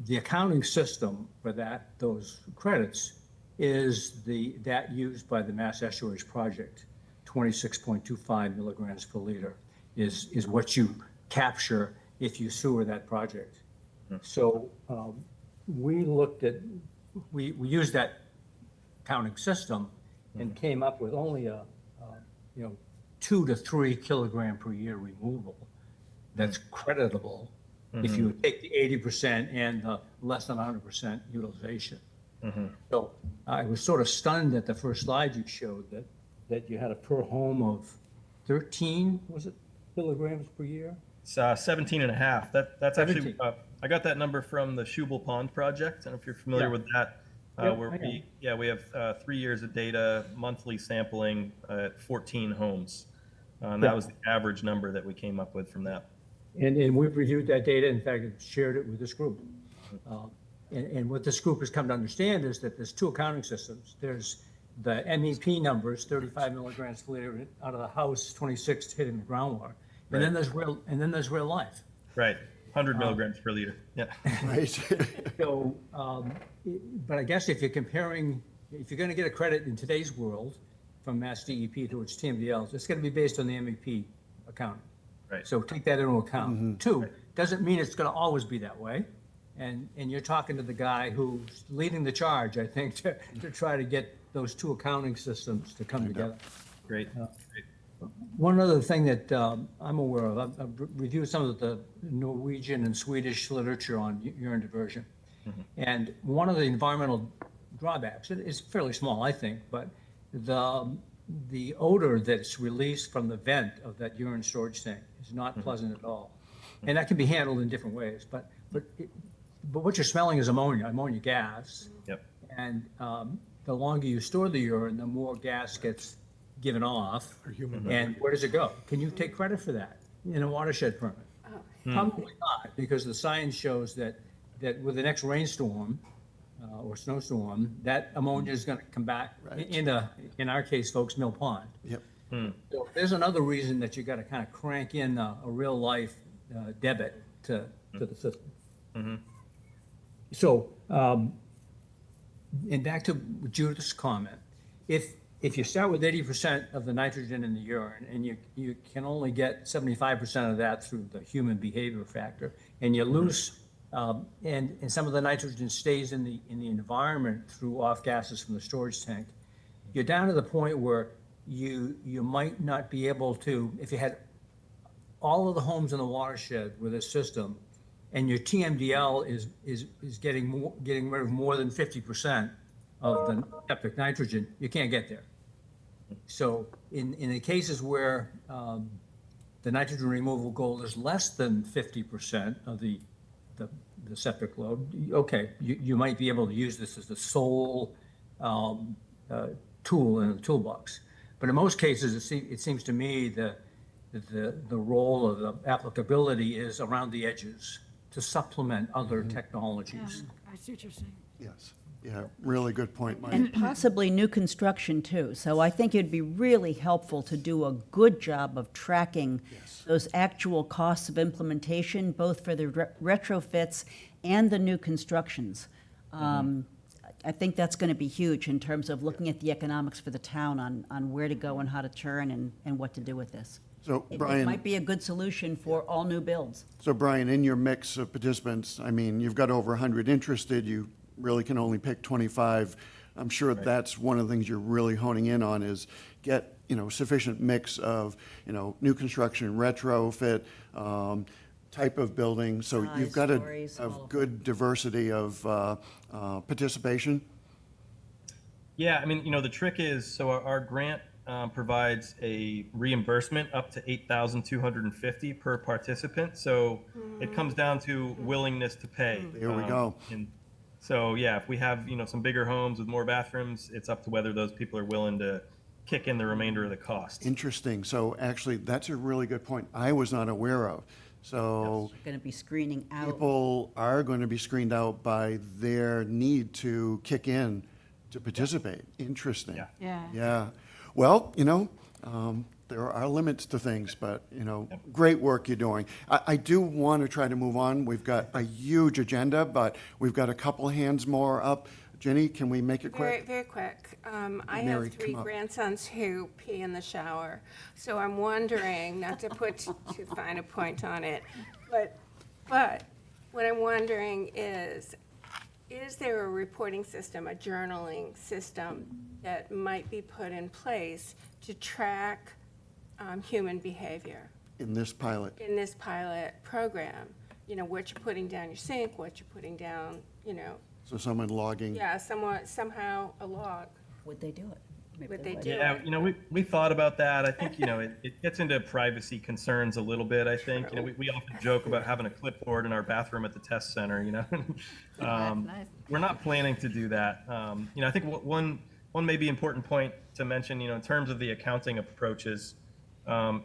The accounting system for those credits is that used by the Mass Estuaries Project. 26.25 milligrams per liter is what you capture if you sewer that project. So we used that accounting system and came up with only a 2 to 3 kilogram per year removal that's creditable if you take the 80% and the less than 100% utilization. So I was sort of stunned at the first slide you showed that you had a per home of 13, was it, kilograms per year? It's 17 and a half. That's 17. actually, I got that number from the Schubel Pond Project. I don't know if you're familiar with that. Where we have 3 years of data, monthly sampling at 14 homes. And that was the average number that we came up with from that. And we've reviewed that data, in fact, shared it with this group. And what this group has come to understand is that there's 2 accounting systems. There's the MEP numbers, 35 milligrams per liter out of the house, 26 hitting the groundwater. And then there's real life. Right, 100 milligrams per liter. Yeah. Right. So, but I guess if you're going to get a credit in today's world from Mass DEP to its TMDLs, it's going to be based on the MEP accounting. Right. So take that into account. 2, doesn't mean it's going to always be that way. And you're talking to the guy who's leading the charge, I think, to try to get those 2 accounting systems to come together. Great. One other thing that I'm aware of, I've reviewed some of the Norwegian and Swedish literature on urine diversion. And one of the environmental drawbacks, it is fairly small, I think, but the odor that's released from the vent of that urine storage tank is not pleasant at all. And that can be handled in different ways, but what you're smelling is ammonia gas. Yep. And the longer you store the urine, the more gas gets given off. And where does it go? Can you take credit for that in a watershed permit? Probably not, because the science shows that with the next rainstorm or snowstorm, that ammonia is going to come back into, in our case, folks, Mill Pond. Yep. So there's another reason that you got to kind of crank in a real life debit to the system. So, and back to Judith's comment, if you start with 80% of the nitrogen in the urine and you can only get 75% of that through the human behavior factor, and you lose and some of the nitrogen stays in the environment through off gases from the storage tank, you're down to the point where you might not be able to, if you had all of the homes in the watershed with this system, and your TMDL is getting rid of more than 50% of the septic nitrogen, you can't get there. So in the cases where the nitrogen removal goal is less than 50% of the septic load, okay, you might be able to use this as the sole tool in the toolbox. But in most cases, it seems to me that the role of the applicability is around the edges to supplement other technologies. I see what you're saying. Yes, yeah, really good point, Mike. And possibly new construction too. So I think it'd be really helpful to do a good job of tracking those actual costs of implementation, both for the retrofits and the new constructions. I think that's going to be huge in terms of looking at the economics for the town on where to go and how to turn and what to do with this. So It Brian, might be a good solution for all new builds. so Brian, in your mix of participants, I mean, you've got over 100 interested, you really can only pick 25. I'm sure that's one of the things you're really honing in on is get, sufficient mix of, new construction, retrofit, type of building. So you've Size, got a stories, all of good diversity of participation. Yeah, I mean, the trick is, so our grant provides a reimbursement up to $8,250 per participant. So it comes down to willingness to pay. There we go. And so, yeah, if we have, some bigger homes with more bathrooms, it's up to whether those people are willing to kick in the remainder of the cost. Interesting. So actually, that's a really good point I was not aware of. So Going to be screening out. people are going to be screened out by their need to kick in to participate. Interesting. Yeah. Yeah. Yeah. Well, there are limits to things, but, great work you're doing. I do want to try to move on. We've got a huge agenda, but we've got a couple hands more up. Jenny, can we make it Very, quick? very quick. I Mary, have three come up. grandsons who pee in the shower. So I'm wondering, not to put too fine a point on it, but what I'm wondering is there a reporting system, a journaling system that might be put in place to track human behavior In this pilot. in this pilot program? What you're putting down your sink, what you're putting down, So someone logging. yeah, somehow a log. Would they do it? Maybe Would they would. do Yeah, we thought about that. I think, it gets into privacy concerns a little bit, I think. We often joke about having a clipboard in our bathroom at the test center, Nice. We're not planning to do that. I think one maybe important point to mention, in terms of the accounting approaches,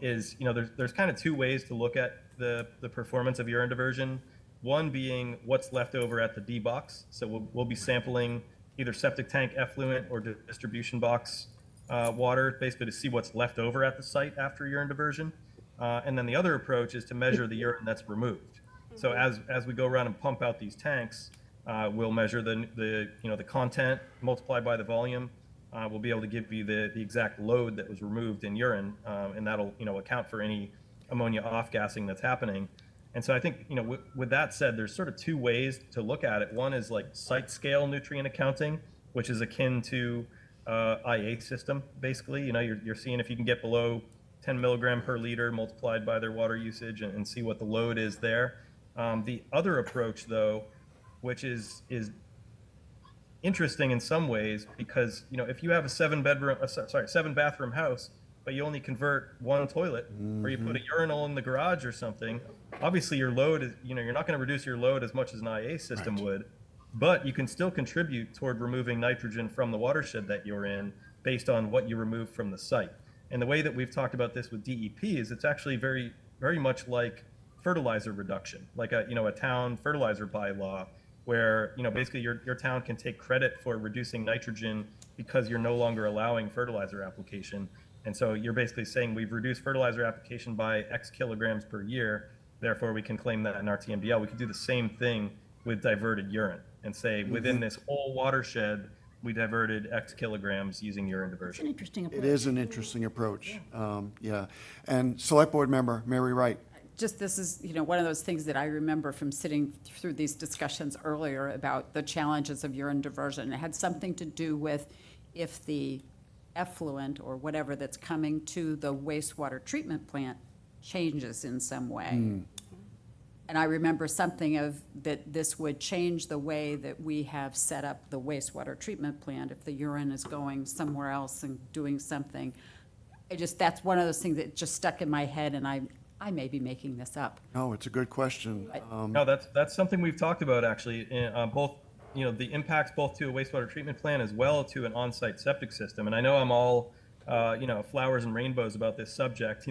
is, there's kind of two ways to look at the performance of urine diversion. One being what's left over at the D box. So we'll be sampling either septic tank effluent or distribution box water, basically to see what's left over at the site after urine diversion. And then the other approach is to measure the urine that's removed. So as we go around and pump out these tanks, we'll measure the content multiplied by the volume. We'll be able to give you the exact load that was removed in urine, and that'll account for any ammonia off-gassing that's happening. And so I think, with that said, there's sort of two ways to look at it. One is like site scale nutrient accounting, which is akin to IA system, basically. You're seeing if you can get below 10 milligram per liter multiplied by their water usage and see what the load is there. The other approach, though, which is interesting in some ways, because if you have a seven bathroom house, but you only convert one toilet, or you put a urinal in the garage or something, obviously your load is, you're not going to reduce your load as much as an IA system would, but you can still contribute toward removing nitrogen from the watershed that you're in based on what you remove from the site. And the way that we've talked about this with DEP is it's actually very, very much like fertilizer reduction, like a town fertilizer bylaw, where basically your town can take credit for reducing nitrogen because you're no longer allowing fertilizer application. And so you're basically saying we've reduced fertilizer application by X kilograms per year, therefore we can claim that in our TMDL. We could do the same thing with diverted urine and say within this whole watershed, we diverted X kilograms using urine It's an diversion. interesting approach. It is an interesting approach. Yeah. And Select Board Member Mary Wright. Just this is, one of those things that I remember from sitting through these discussions earlier about the challenges of urine diversion. It had something to do with if the effluent or whatever that's coming to the wastewater treatment plant changes in some way. And I remember something of that this would change the way that we have set up the wastewater treatment plant if the urine is going somewhere else and doing something. That's one of those things that just stuck in my head, and I may be making this up. No, it's a good question. No, that's something we've talked about actually, both, the impacts both to a wastewater treatment plant as well to an on-site septic system. And I know I'm all, flowers and rainbows about this subject,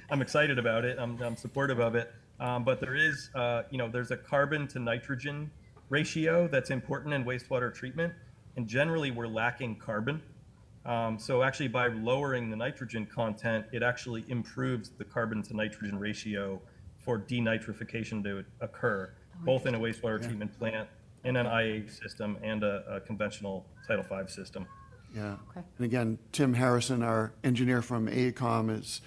I'm excited about it, I'm supportive of it. But there is, there's a carbon to nitrogen ratio that's important in wastewater treatment. And generally we're lacking carbon. So actually by lowering the nitrogen content, it actually improves the carbon to nitrogen ratio for denitrification to occur, both in a wastewater treatment plant, in an IA system, and a conventional Title V system. Yeah. Okay. And again, Tim Harrison, our engineer from AECOM, is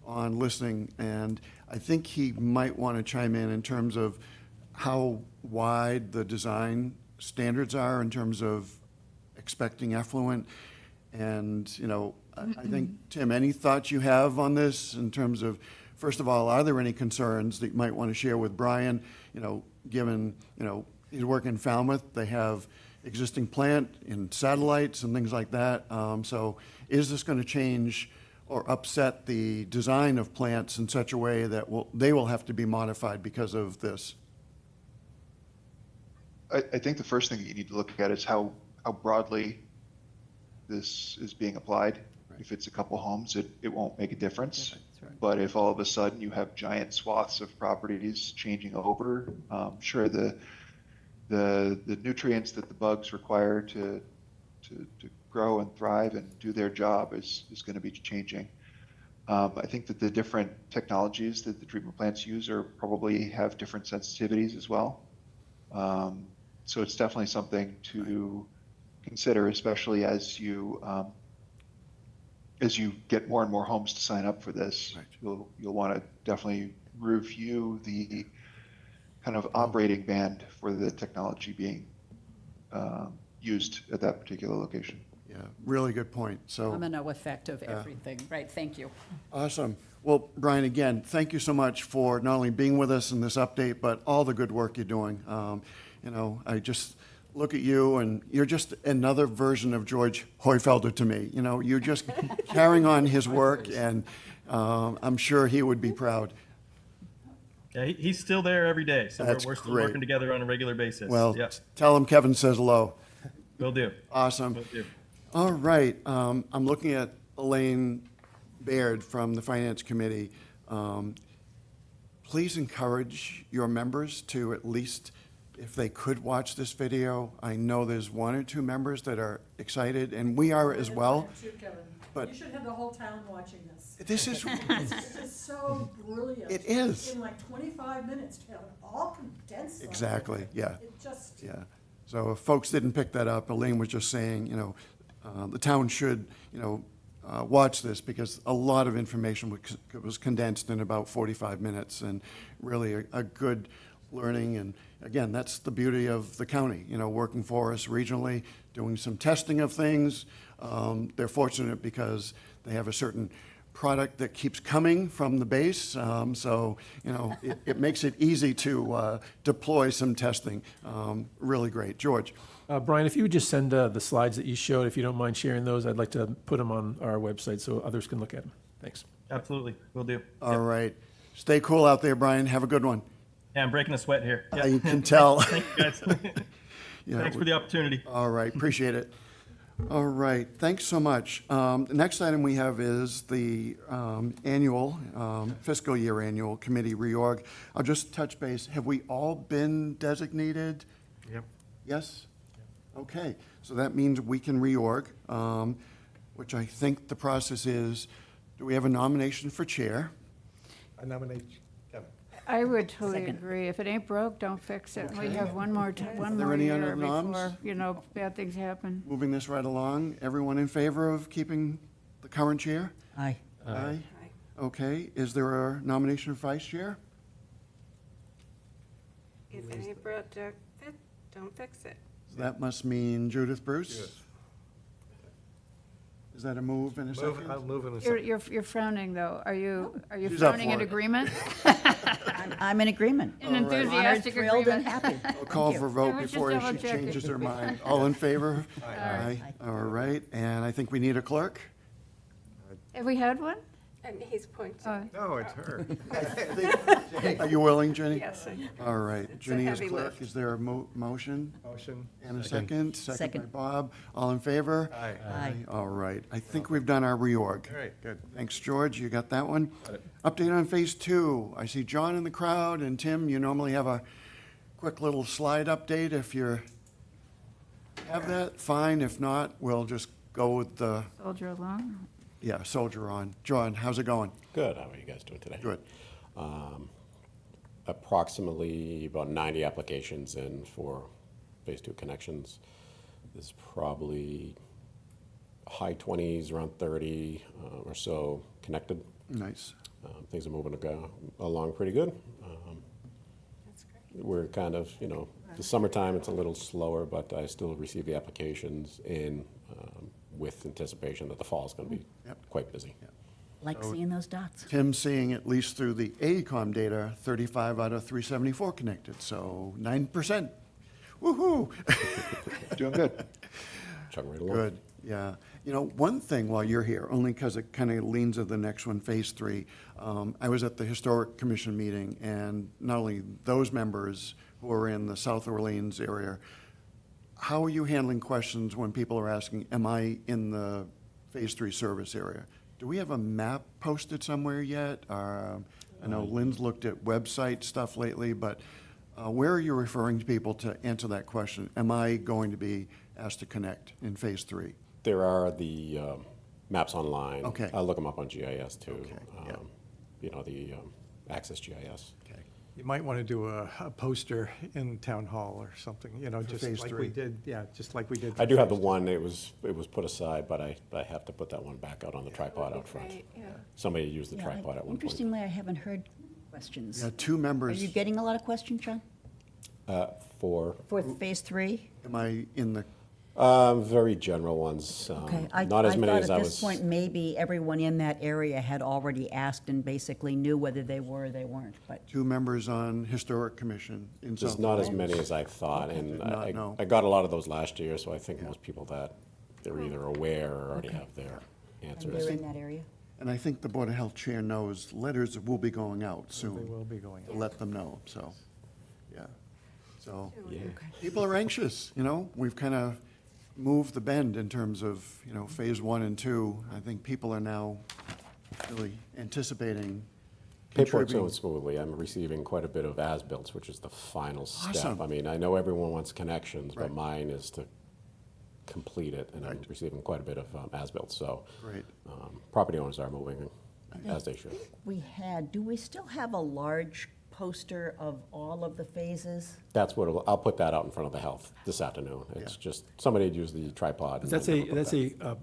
on listening, and I think he might want to chime in terms of how wide the design standards are in terms of expecting effluent. And, I think, Tim, any thoughts you have on this in terms of, first of all, are there any concerns that you might want to share with Brian? Given, his work in Falmouth, they have existing plant in satellites and things like that. So is this going to change or upset the design of plants in such a way that they will have to be modified because of this? I think the first thing that you need to look at is how broadly this is being applied. Right. If it's a couple homes, it won't make a difference. Right. But if all of a sudden you have giant swaths of properties changing over, sure, the nutrients that the bugs require to grow and thrive and do their job is going to be changing. I think that the different technologies that the treatment plants use probably have different sensitivities as well. So it's definitely something to consider, especially as you get more and more homes to sign up for this. Right. You'll want to definitely review the kind of operating band for the technology being used at that particular location. Yeah, really good point. So Domino effect of everything. Right, thank you. awesome. Well, Brian, again, thank you so much for not only being with us in this update, but all the good work you're doing. I just look at you, and you're just another version of George Hoyfelder to me. You're just carrying on his work, and I'm sure he would be proud. Yeah, he's still there every day, so That's we're still great. working together on a regular basis. Well, yeah, tell him Kevin says hello. will do. Awesome. Will do. All right. I'm looking at Elaine Baird from the Finance Committee. Please encourage your members to at least, if they could, watch this video. I know there's one or two members that are excited, and we are as well. But you should have the whole town watching this. this is, This is so brilliant. It is. In like 25 minutes to have it all condensed. like exactly, that. yeah. It just, Yeah. So if folks didn't pick that up, Elaine was just saying, the town should, watch this because a lot of information was condensed in about 45 minutes, and really a good learning. And again, that's the beauty of the county, working for us regionally, doing some testing of things. They're fortunate because they have a certain product that keeps coming from the base. So, it makes it easy to deploy some testing. Really great. George. Brian, if you would just send the slides that you showed, if you don't mind sharing those, I'd like to put them on our website so others can look at them. Thanks. Absolutely, will do. All right. Stay cool out there, Brian. Have a good one. Yeah, I'm breaking a sweat here. Yeah. You can tell. Thank you, guys. Yeah, Thanks for the opportunity. All right, appreciate it. All right, thanks so much. The next item we have is the annual, fiscal year annual committee reorg. I'll just touch base. Have we all been designated? Yep. Yes? Okay, so that means we can reorg, which I think the process is, do we have a nomination for chair? I nominate Kevin. I would totally Second. agree. If it ain't broke, don't fix it. We have one more there any year other noms? before, bad things happen. Moving this right along, everyone in favor of keeping the current chair? Aye. Aye. Okay, is there a nomination for vice chair? If it ain't broke, don't fix it. So that must mean Judith Bruce? Is that a move in a Move, second? I'll move in a You're, second. you're frowning, though. Are you She's up frowning in for it. agreement? I'm in agreement. An All right. Honored, enthusiastic thrilled, and agreement? happy. I'll call you. for I vote was just before she double-checking. changes her mind. All in favor? Aye. All right, and I think we need a clerk? Have we had one? And he's pointing. Oh. No, it's her. Are you willing, Jenny? Yes, All right, It's a Jenny is heavy clerk. lift. Is there a motion? Motion. And a second? Second by Second. Bob. All in favor? Aye. Aye. All right, I think we've done our reorg. All right, good. Thanks, George, you got that one? Update on Phase 2. I see John in the crowd, and Tim, you normally have a quick little slide update. If you have that, fine. If not, we'll just go with the, Soldier along? yeah, soldier on. John, how's it going? Good. How are you guys doing today? Good. Approximately about 90 applications in for Phase 2 connections. There's probably high 20s, around 30 or so connected. Nice. Things are moving to go along pretty good. That's great. We're kind of, the summertime, it's a little slower, but I still receive the applications in with anticipation that the fall is going to be quite busy. Like seeing those dots. Tim's seeing, at least through the AECom data, 35 out of 374 connected, so 9%. Woo-hoo! Doing good. Chugging right along. Good, yeah. One thing while you're here, only because it kind of leans to the next one, Phase 3. I was at the Historic Commission meeting, and not only those members who are in the South Orleans area, how are you handling questions when people are asking, am I in the Phase 3 service area? Do we have a map posted somewhere yet? I know Lynn's looked at website stuff lately, but where are you referring to people to answer that question? Am I going to be asked to connect in Phase 3? There are the maps online. Okay. I'll look them up on GIS too. Okay, yeah. The Access GIS. Okay. You might want to do a poster in town hall or something, just Phase like 3. we did, just like we did. I for do have the Phase one, it was put aside, but I have to put that one back out on the tripod out front. Great, yeah. Somebody used the Yeah, tripod at one point. Interestingly, I haven't heard questions. Yeah, two Are members, you getting a lot of questions, John? For For Phase 3? am I in the, very general ones. Okay. Not as many as I thought at was. this point, maybe everyone in that area had already asked and basically knew whether they were or they weren't, but. two members on Historic Commission in South There's not as Orleans? many as I thought, and Did not know. I got a lot of those last year, so I think most people that they're either aware or already have their And answers. they're in that area? And I think the Board of Health Chair knows letters will be going out soon. They will be going To out. let them know, so, yeah. So, Yeah. people are anxious, we've kind of moved the bend in terms of, Phase 1 and 2. I think people are now really anticipating Paperwork's contributing. going smoothly. I'm receiving quite a bit of as-built, which is the final step. Awesome. I mean, I know everyone wants connections, but Right. mine is to complete it, and I'm Right. receiving quite a bit of as-built, so. Great. Property owners are moving as they should. Do we still have a large poster of all of the phases? That's what, I'll put that out in front of the health this afternoon. It's Yeah. just, somebody had used the tripod. and That's then a, I'll put that's that. a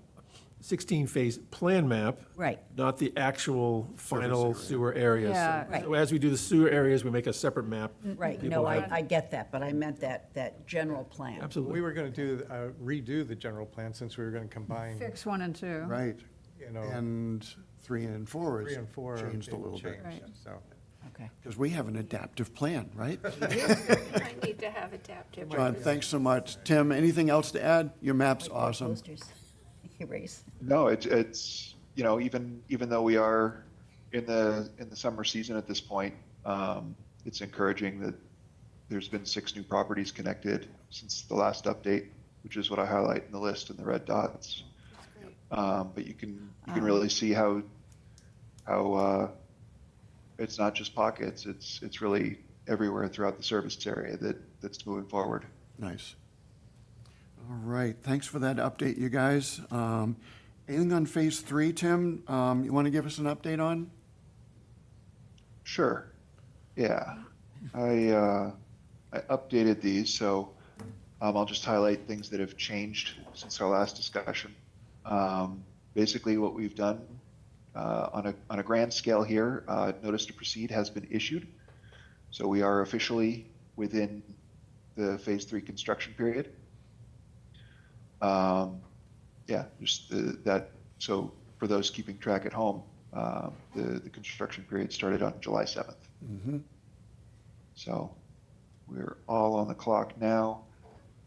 16-phase plan map. Right. Not the actual final area. sewer areas. Yeah. Right. So as we do the sewer areas, we make a separate map. Right, People no, have- I get that, but I meant that general plan. Absolutely. We were going to redo the general plan since we were going to combine, Fix 1 and 2. Right. you know, And 3 and 4 is 3 and 4. changed a little bit. Right. So, Okay. Because we have an adaptive plan, right? I need to have adaptive. John, thanks so much. Tim, anything else to add? Your map's awesome. Posters. Erase. No, it's even though we are in the summer season at this point, it's encouraging that there's been 6 new properties connected since the last update, which is what I highlight in the list in the red dots. But you can really see how it's not just pockets. It's really everywhere throughout the service area that's moving forward. Nice. All right, thanks for that update, you guys. Anything on Phase 3, Tim, you want to give us an update on? Sure. Yeah. I updated these, so I'll just highlight things that have changed since our last discussion. Basically, what we've done on a grand scale here, notice to proceed has been issued. So we are officially within the Phase 3 construction period. Yeah, just that So for those keeping track at home, the construction period started on July 7th. So we're all on the clock now.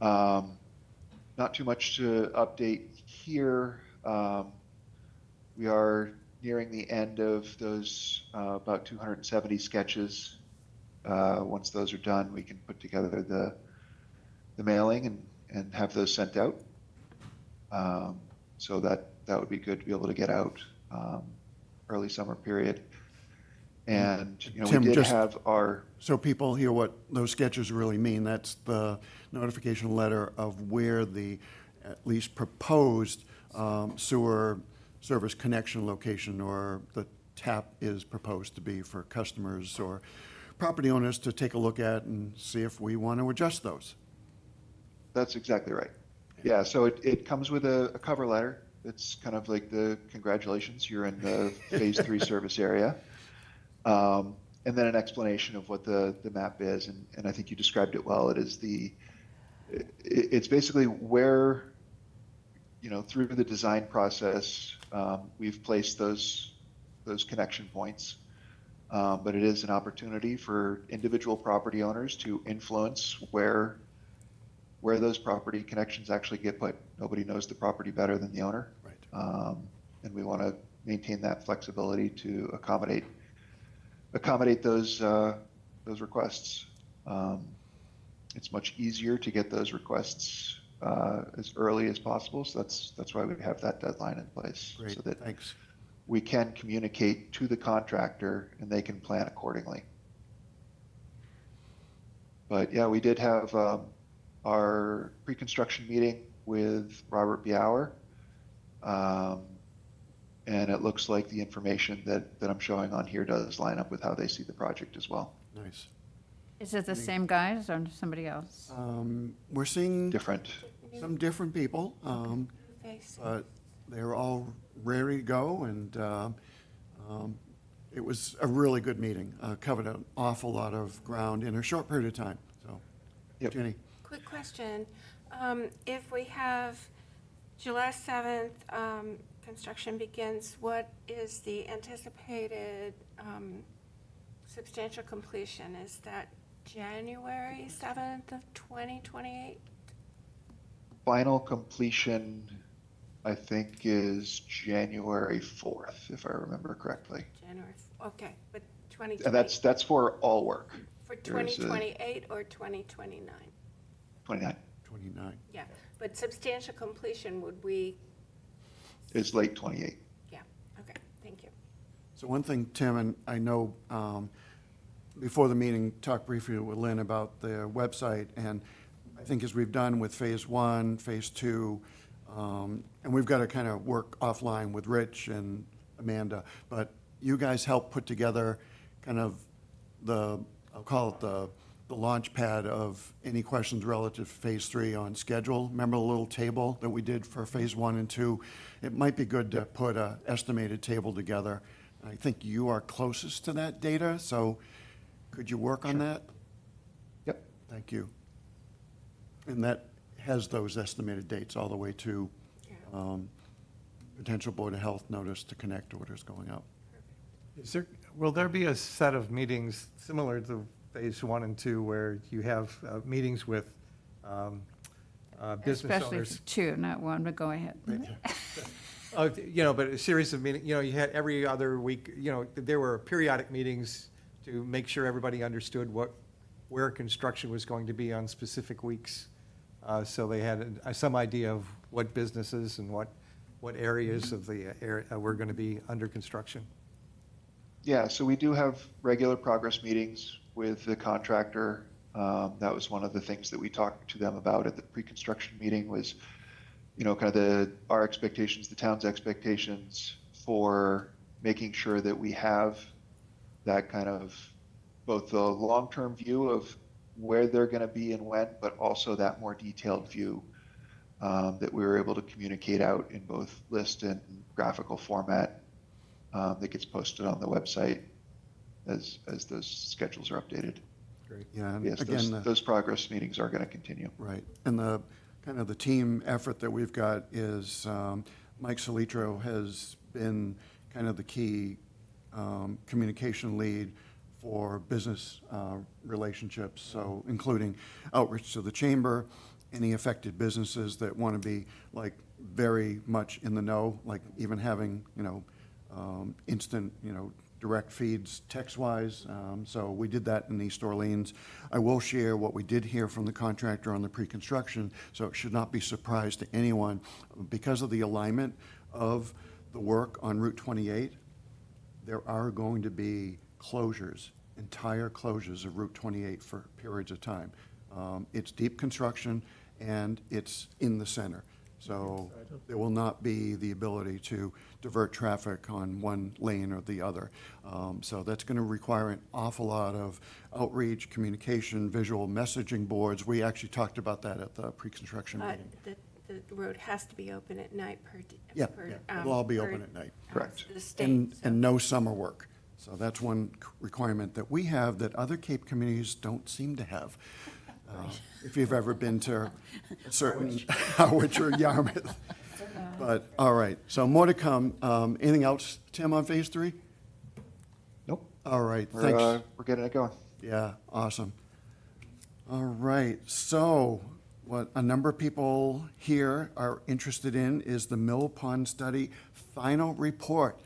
Not too much to update here. We are nearing the end of those about 270 sketches. Once those are done, we can put together the mailing and have those sent out. So that would be good to be able to get out early summer period. And, you know, Tim, we did just have our, so people hear what those sketches really mean, that's the notification letter of where the at least proposed sewer service connection location or the tap is proposed to be for customers or property owners to take a look at and see if we want to adjust those. that's exactly right. Yeah, so it comes with a cover letter. It's kind of like the congratulations, you're in the phase 3 service area. And then an explanation of what the map is, and I think you described it well. It's basically where, you know, through the design process, we've placed those connection points. But it is an opportunity for individual property owners to influence where those property connections actually get put. Nobody knows the property better than the owner. Right. And we want to maintain that flexibility to accommodate those requests. It's much easier to get those requests as early as possible, so that's why we have that deadline in place. Great, So that thanks. we can communicate to the contractor and they can plan accordingly. But yeah, we did have our pre-construction meeting with Robert Biauer. And it looks like the information that I'm showing on here does line up with how they see the project as well. Nice. Is it the same guys or somebody else? We're seeing Different. some different people, Face. but they're all ready to go, and it was a really good meeting. Covered an awful lot of ground in a short period of time. So, Yep. Jenny, Quick question. If we have July 7th, construction begins, what is the anticipated substantial completion? Is that January 7th of 2028? Final completion, I think, is January 4th, if I remember correctly. January, okay, but And 2020, that's for all work. for There's a 2028 or 2029? 29. 29. Yeah, but substantial completion, would we, It's late 28. yeah, okay, thank you. So one thing, Tim, and I know before the meeting, talked briefly with Lynn about the website, and I think as we've done with phase 1, phase 2, and we've got to kind of work offline with Rich and Amanda, but you guys help put together kind of I'll call it the launch pad of any questions relative to phase 3 on schedule. Remember the little table that we did for phase 1 and 2? It might be good to put an estimated table together. I think you are closest to that data, so could you work on that? Yep. Thank you. And that has those estimated dates all the way to potential Board of Health notice to connect orders going out. Will there be a set of meetings similar to phase 1 and 2 where you have meetings with business Especially owners? 2, not 1, but go ahead. You know, but a series of meetings, you know, you had every other week, you know, there were periodic meetings to make sure everybody understood where construction was going to be on specific weeks. So they had some idea of what businesses and what areas of the area were going to be under construction. Yeah, so we do have regular progress meetings with the contractor. That was one of the things that we talked to them about at the pre-construction meeting was, you know, kind of our expectations, the town's expectations for making sure that we have that kind of both the long-term view of where they're going to be and when, but also that more detailed view that we were able to communicate out in both list and graphical format that gets posted on the website as those schedules are updated. Great. Yeah, and Yes, again, those progress meetings are going to continue. right. And the kind of the team effort that we've got is Mike Solitro has been kind of the key communication lead for business relationships, so including outreach to the chamber, any affected businesses that want to be like very much in the know, like even having, instant, direct feeds text-wise. So we did that in East Orleans. I will share what we did hear from the contractor on the pre-construction, so it should not be a surprise to anyone. Because of the alignment of the work on Route 28, there are going to be closures, entire closures of Route 28 for periods of time. It's deep construction and it's in the center. So there will not be the ability to divert traffic on one lane or the other. So that's going to require an awful lot of outreach, communication, visual messaging boards. We actually talked about that at the pre-construction meeting. The road has to be open at night Yeah, it'll all be open at night. Correct. The state, And, so- and no summer work. So that's one requirement that we have that other Cape communities don't seem to have. If you've ever been to a certain Harwich or Yarmouth. But, all right, so more to come. Anything else, Tim, on phase 3? Nope. All right, thanks. We're getting it going. Yeah, awesome. All right, so what a number of people here are interested in is the Mill Pond Study final report.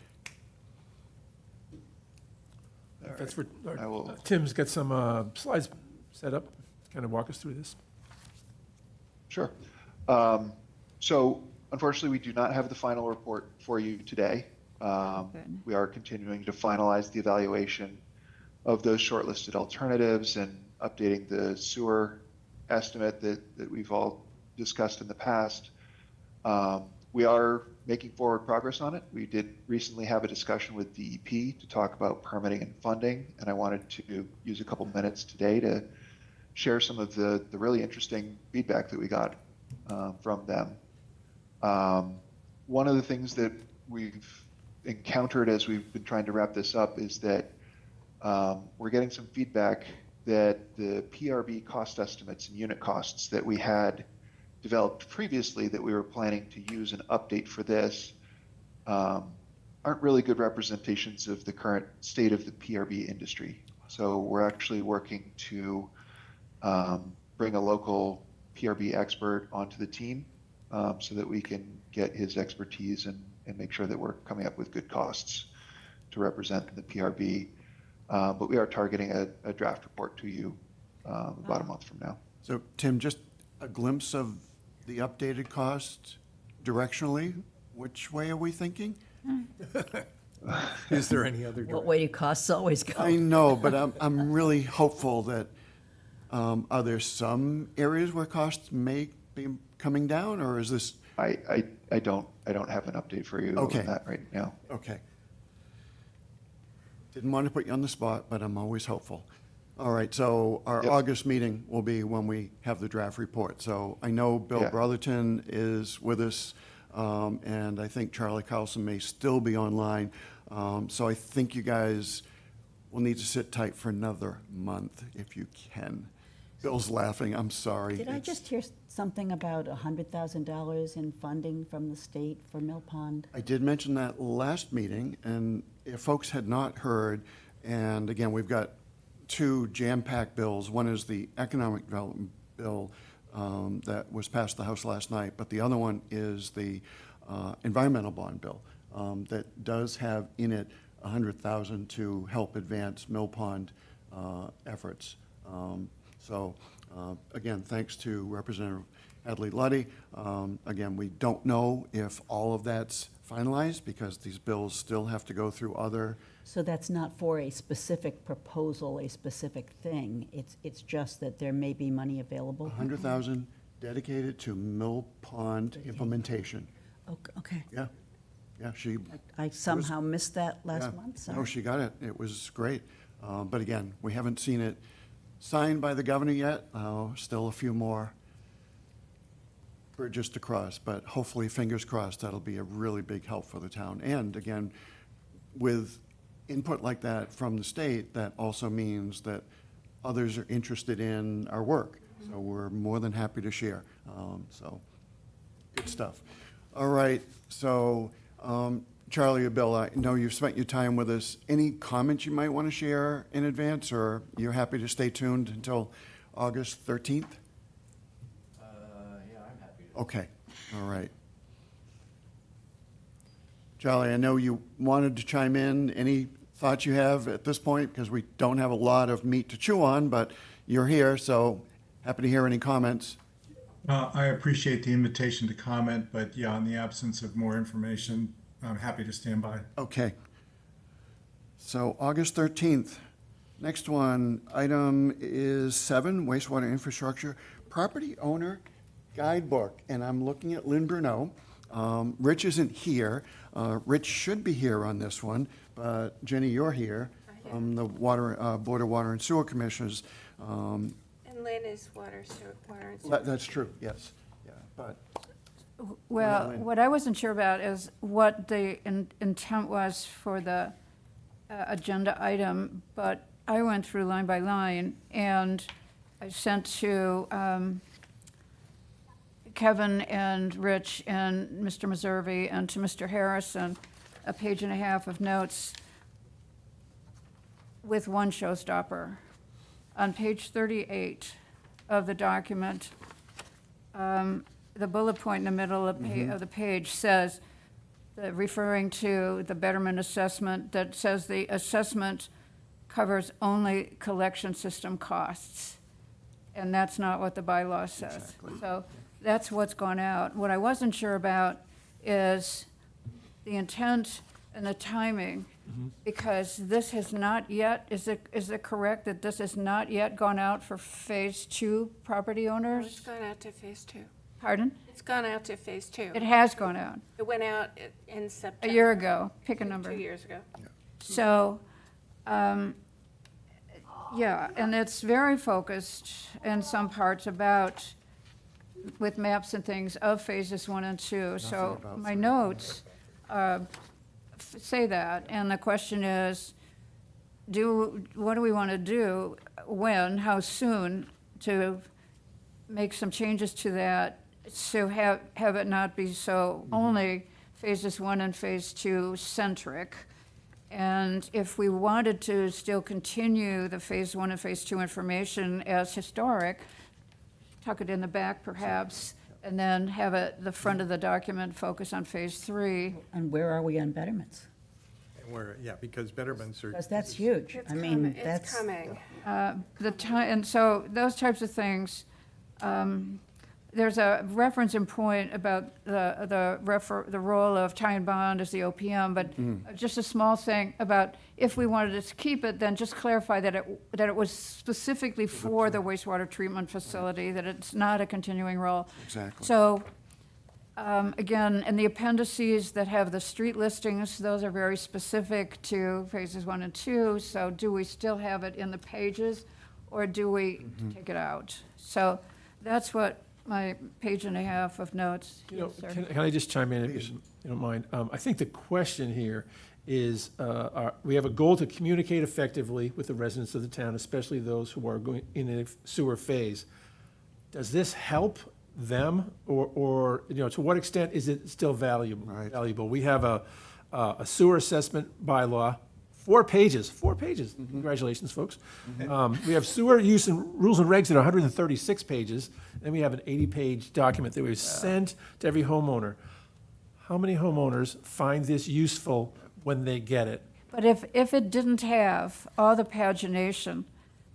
That's for, I will- Tim's got some slides set up, kind of walk us through this. Sure. So unfortunately, we do not have the final report for you today. We are continuing to finalize the evaluation of those shortlisted alternatives and updating the sewer estimate that we've all discussed in the past. We are making forward progress on it. We did recently have a discussion with DEP to talk about permitting and funding, and I wanted to use a couple minutes today to share some of the really interesting feedback that we got from them. One of the things that we've encountered as we've been trying to wrap this up is that we're getting some feedback that the PRB cost estimates and unit costs that we had developed previously that we were planning to use and update for this aren't really good representations of the current state of the PRB industry. So we're actually working to bring a local PRB expert onto the team so that we can get his expertise and make sure that we're coming up with good costs to represent the PRB. But we are targeting a draft report to you about a month from now. So, Tim, just a glimpse of the updated cost directionally? Which way are we thinking? Is there any other? What way do costs always go? I know, but I'm really hopeful that, are there some areas where costs may be coming down, or is this? I don't have an update for you Okay. on that right now. Okay. Didn't want to put you on the spot, but I'm always hopeful. All right, so our Yep. August meeting will be when we have the draft report. So I know Bill Yeah. Brotherton is with us, and I think Charlie Carlson may still be online. So I think you guys will need to sit tight for another month if you can. Bill's laughing, I'm sorry. Did I just hear something about $100,000 in funding from the state for Mill Pond? I did mention that last meeting, and if folks had not heard, and again, we've got two jam-packed bills. One is the economic development bill that was passed the House last night, but the other one is the environmental bond bill that does have in it $100,000 to help advance Mill Pond efforts. So again, thanks to Representative Hadley Luddy. Again, we don't know if all of that's finalized because these bills still have to go through other. So that's not for a specific proposal, a specific thing. It's just that there may be money available? 100,000 dedicated to Mill Pond implementation. Okay. Yeah, yeah, she. I somehow missed that yeah. last month, sorry. No, she got it. It was great. But again, we haven't seen it signed by the governor yet. Still a few more bridges to cross, but hopefully, fingers crossed, that'll be a really big help for the town. And again, with input like that from the state, that also means that others are interested in our work. So we're more than happy to share. So good stuff. All right, so, Charlie or Bill, I know you've spent your time with us. Any comments you might want to share in advance, or you're happy to stay tuned until August 13th? Yeah, I'm happy. Okay, all right. Charlie, I know you wanted to chime in. Any thoughts you have at this point? Because we don't have a lot of meat to chew on, but you're here, so happy to hear any comments. I appreciate the invitation to comment, but yeah, in the absence of more information, I'm happy to stand by. Okay. So August 13th. Next one, item is 7, wastewater infrastructure, property owner guidebook. And I'm looking at Lynn Bruneau. Rich isn't here. Rich should be here on this one, but Jenny, you're here. The Board of Water and Sewer Commissioners. And Lynn is water and sewer. That's true, yes. Yeah, but Well, Lynn. what I wasn't sure about is what the intent was for the agenda item, but I went through line by line, and I sent to Kevin and Rich and Mr. Meservey and to Mr. Harrison a page and a half of notes with one showstopper. On page 38 of the document, the bullet point in the middle of the page says, referring to the betterment assessment, that says the assessment covers only collection system costs. And that's not what the bylaw says. Exactly. So that's what's gone out. What I wasn't sure about is the intent and the timing, because this has not yet, is it correct that this has not yet gone out for phase 2 property No, owners? it's gone out to phase 2. Pardon? It's gone out to phase 2. It has gone out It went out in a September. year ago, pick a number. 2 years ago. So, yeah, and it's very focused in some parts about, with maps and things, of phases 1 and 2. So about my 3. notes say that, and the question is, what do we want to do, when, how soon, to make some changes to that, to have it not be so only phases 1 and phase 2 centric. And if we wanted to still continue the phase 1 and phase 2 information as historic, tuck it in the back perhaps, and then have it, the front of the document focus on phase 3. And where are we on betterments? And where, yeah, because betterments are. Because that's huge. I mean, that's. It's coming. And so those types of things, there's a reference in point about the role of tie and bond as the OPM, but just a small thing about if we wanted to keep it, then just clarify that it was specifically for the wastewater treatment facility, that it's not a continuing role. Exactly. So, again, in the appendices that have the street listings, those are very specific to phases 1 and 2. So do we still have it in the pages, or do we take it out? So that's what my page and a half of notes. You know, Yes, sir. can I just chime in, if you don't mind? I think the question here is, we have a goal to communicate effectively with the residents of the town, especially those who are going in a sewer phase. Does this help them, or, you know, to what extent is it still valuable? Right. Valuable. We have a sewer assessment bylaw, 4 pages, 4 pages. Congratulations, folks. We have sewer use and rules and regs at 136 pages. Then we have an 80-page document that we've sent to every homeowner. How many homeowners find this useful when they get it? But if it didn't have all the pagination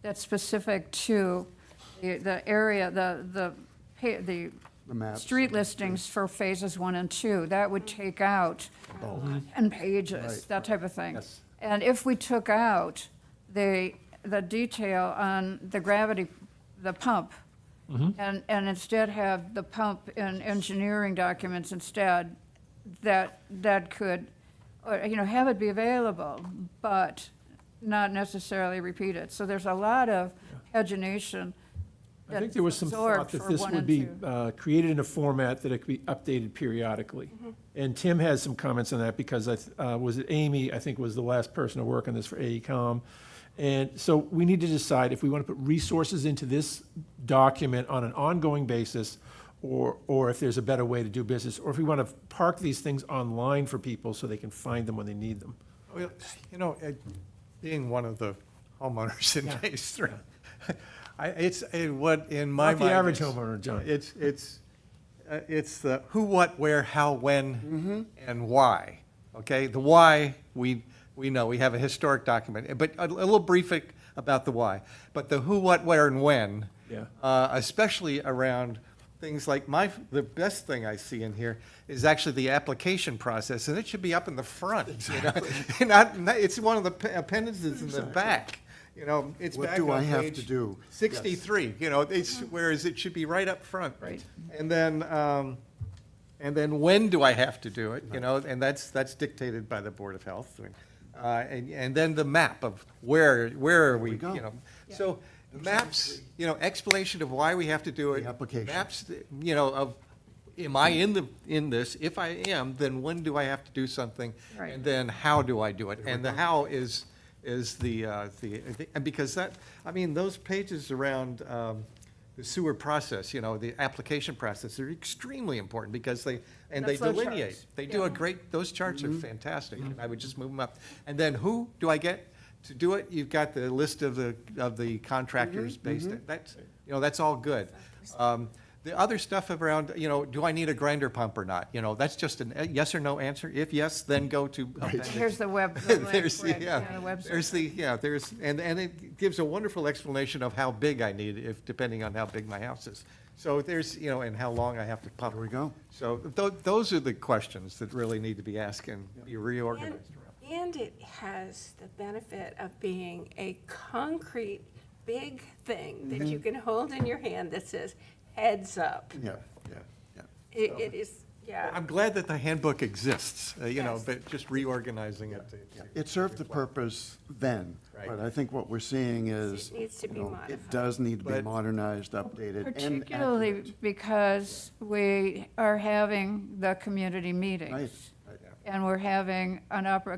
that's specific to the area, the maps. street listings for phases 1 and 2, that would take out 10 pages, Right, that type of thing. Yes. And if we took out the detail on the gravity, the pump, and instead have the pump in engineering documents instead, that could, or, you know, have it be available, but not necessarily repeat it. So there's a lot of pagination I think there was some thought absorbed that for this 1 would and be 2. created in a format that it could be updated periodically. And Tim has some comments on that, because was it Amy, I think, was the last person to work on this for AECom. And so we need to decide if we want to put resources into this document on an ongoing basis, or if there's a better way to do business, or if we want to park these things online for people so they can find them when they need them. Well, you know, being one of the homeowners in Phase 3, what in my Not mind. the average is- homeowner, John. It's the who, what, where, how, when, and why. Okay, the why, we know, we have a historic document, but a little brief about the why. But the who, what, where, and when, Yeah. especially around things like the best thing I see in here is actually the application process, and it should be up in the front. Exactly. It's one of the appendices in the back. You know, it's What back do I on have page to do? 63, you know, whereas it should be right up front. Right. And then when do I have to do it, you know, and that's dictated by the Board of Health. And then the map of where are we, go. you know. So maps, you know, explanation of why we have to do it. The application. Maps, you know, of, am I in this? If I am, then when do I have to do something? Right. And then how do I do it? And the how is the, and because that, I mean, those pages around the sewer process, you know, the application process, are extremely important because they The flow delineate. charts. They do a great, those charts are fantastic. And I would just move them up. And then who do I get to do it? You've got the list of the contractors based, that's, you know, that's all good. The other stuff around, you know, do I need a grinder pump or not? You know, that's just a yes or no answer. If yes, then go to appendix. Here's the web, the link, There's the, right, yeah, the website. there's the, yeah, there's, and it gives a wonderful explanation of how big I need, if, depending on how big my house is. So there's, you know, and how long I have to pump. There we go. So those are the questions that really need to be asked and be reorganized around. And it has the benefit of being a concrete, big thing that you can hold in your hand that says, heads up. Yeah. It is, yeah. I'm glad that the handbook exists, you know, Yes. but just reorganizing it. It served the purpose then, Right. but I think what we're seeing is, It needs to be you know, modified. it does need to be But- modernized, updated, and Particularly accurate. because we are having the community meetings. Right. And we're having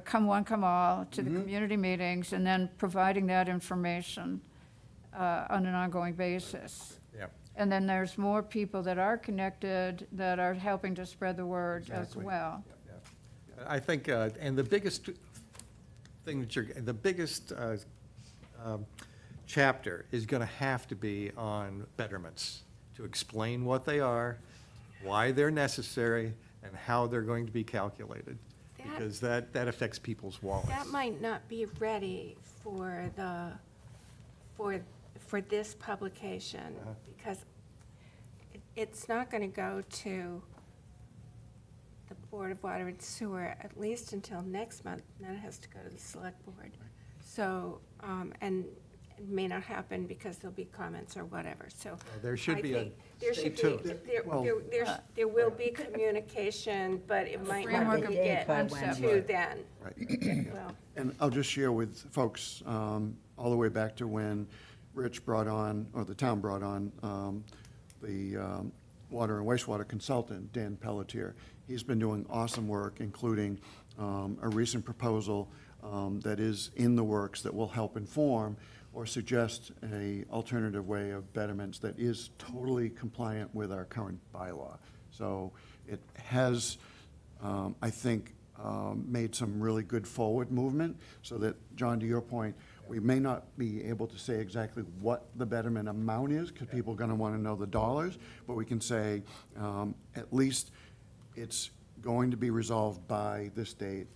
come one, come all to Mm-hmm. the community meetings, and then providing that information on an ongoing basis. Yeah. And then there's more people that are connected, that are helping to spread the word as Exactly. well. I think, and the biggest thing the biggest chapter is going to have to be on betterments, to explain what they are, why they're necessary, and how they're going to be calculated, because that affects people's wallets. That might not be ready for for this publication, because it's not going to go to the Board of Water and Sewer at least until next month, and then it has to go to the Select Board. So, and it may not happen because there'll be comments or whatever, so. There should I be a think there stay should be- tuned. there will be communication, but it might framework not of get concept. to then. Right. Well, And I'll just share with folks, all the way back to when Rich brought on, or the town brought on, the water and wastewater consultant, Dan Pelletier. He's been doing awesome work, including a recent proposal that is in the works that will help inform or suggest a alternative way of betterments that is totally compliant with our current bylaw. So it has, I think, made some really good forward movement, so that, John, to your point, we may not be able to say exactly what the betterment amount is, because people are going to want to know the dollars, but we can say, at least it's going to be resolved by this date,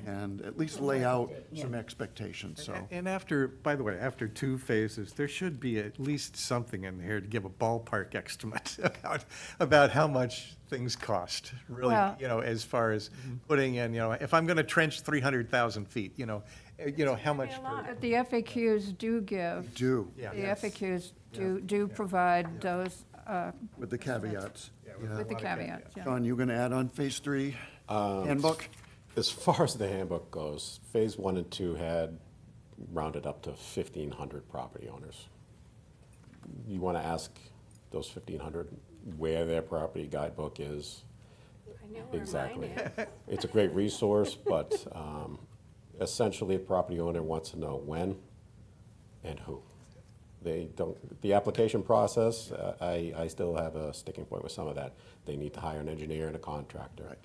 and at least lay out some expectations, so. And after, by the way, after 2 phases, there should be at least something in here to give a ballpark estimate about how much things cost, really, Well- you know, as far as putting in, you know, if I'm going to trench 300,000 feet, you know, how much. a lot. But the FAQs do give. Do, Yeah. The FAQs do provide those with the caveats. Yeah. with the caveats, yeah. John, you going to add on Phase 3 handbook? As far as the handbook goes, Phase 1 and 2 had rounded up to 1,500 property owners. You want to ask those 1,500 where their property guidebook is? I know where Exactly. mine is. It's a great resource, but essentially, a property owner wants to know when and who. They don't, the application process, I still have a sticking point with some of that. They need to hire an engineer and a contractor.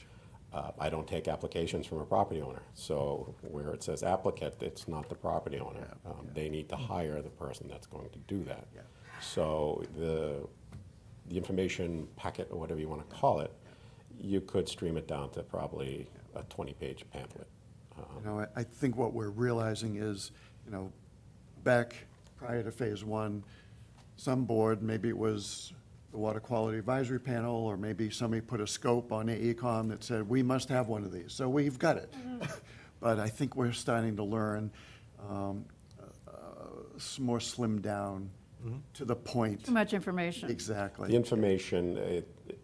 I don't take applications from a property owner, so where it says applicant, it's not the property owner. They need to hire the person that's going to do that. So the information packet, or whatever you want to call it, you could stream it down to probably a 20-page pamphlet. You know, I think what we're realizing is, you know, back prior to phase one, some board, maybe it was the Water Quality Advisory Panel, or maybe somebody put a scope on AECom that said, we must have one of these, so we've got it. But I think we're starting to learn more slimmed down, to the point. Too much information. Exactly. The information,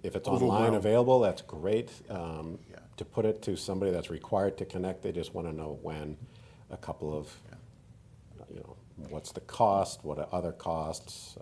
if it's Overwhelmed. online available, that's great. To put it to somebody that's required to connect, they just want to know when, a couple of, you know, what's the cost, what are other costs,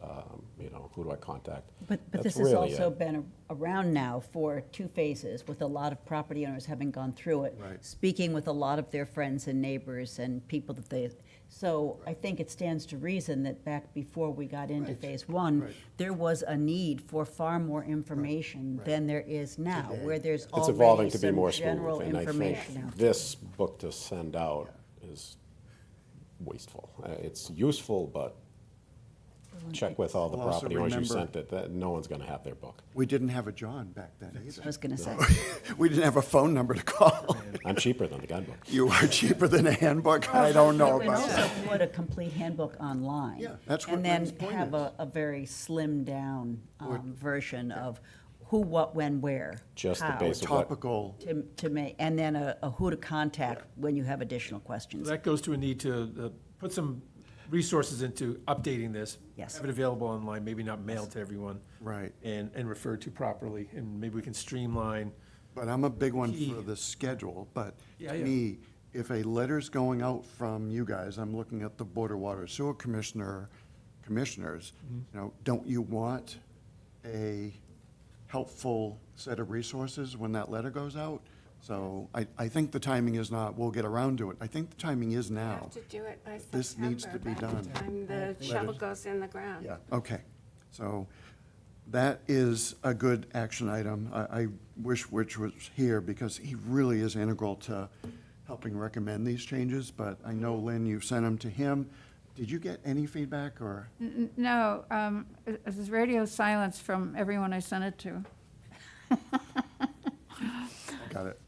you know, who do I contact? But That's this has really also it. been around now for 2 phases, with a lot of property owners having gone through it. Right. Speaking with a lot of their friends and neighbors and people that they, so I think it stands to reason that back before we got into phase one, Right. there was a need for far more information than there is now, Today. where there's It's evolving already to be some more general smooth, and I information think out there. this book to send out is wasteful. It's useful, but check with all the Well, also property owners you remember- sent it, that no one's gonna have their book. We didn't have a John back then I either. was gonna say. We didn't have a phone number to call. I'm cheaper than the guidebook. You are cheaper than a handbook? I don't know You can about also that. put a complete handbook online. Yeah, that's what And then Lynn's point have is. a very slimmed-down version of who, what, when, where, Just the how, basic. what- Topical. to make, and then a who to contact when you have additional questions. That goes to a need to put some resources into updating this. Yes. Have it available online, maybe not mailed to everyone. Right. And referred to properly, and maybe we can streamline. But I'm a big one Key. for the schedule, but Yeah, to yeah. me, if a letter's going out from you guys, I'm looking at the Board of Water Sewer commissioners, you know, don't you want a helpful set of resources when that letter goes out? So I think the timing is not, we'll get around to it. I think the timing is We now. have to do it by September. This needs to be by the done. time the shovel goes in the ground. Yeah, okay. So that is a good action item. I wish Rich was here because he really is integral to helping recommend these changes, but I know, Lynn, you sent them to him. Did you get any feedback or? No, there's radio silence from everyone I sent it to. Got it.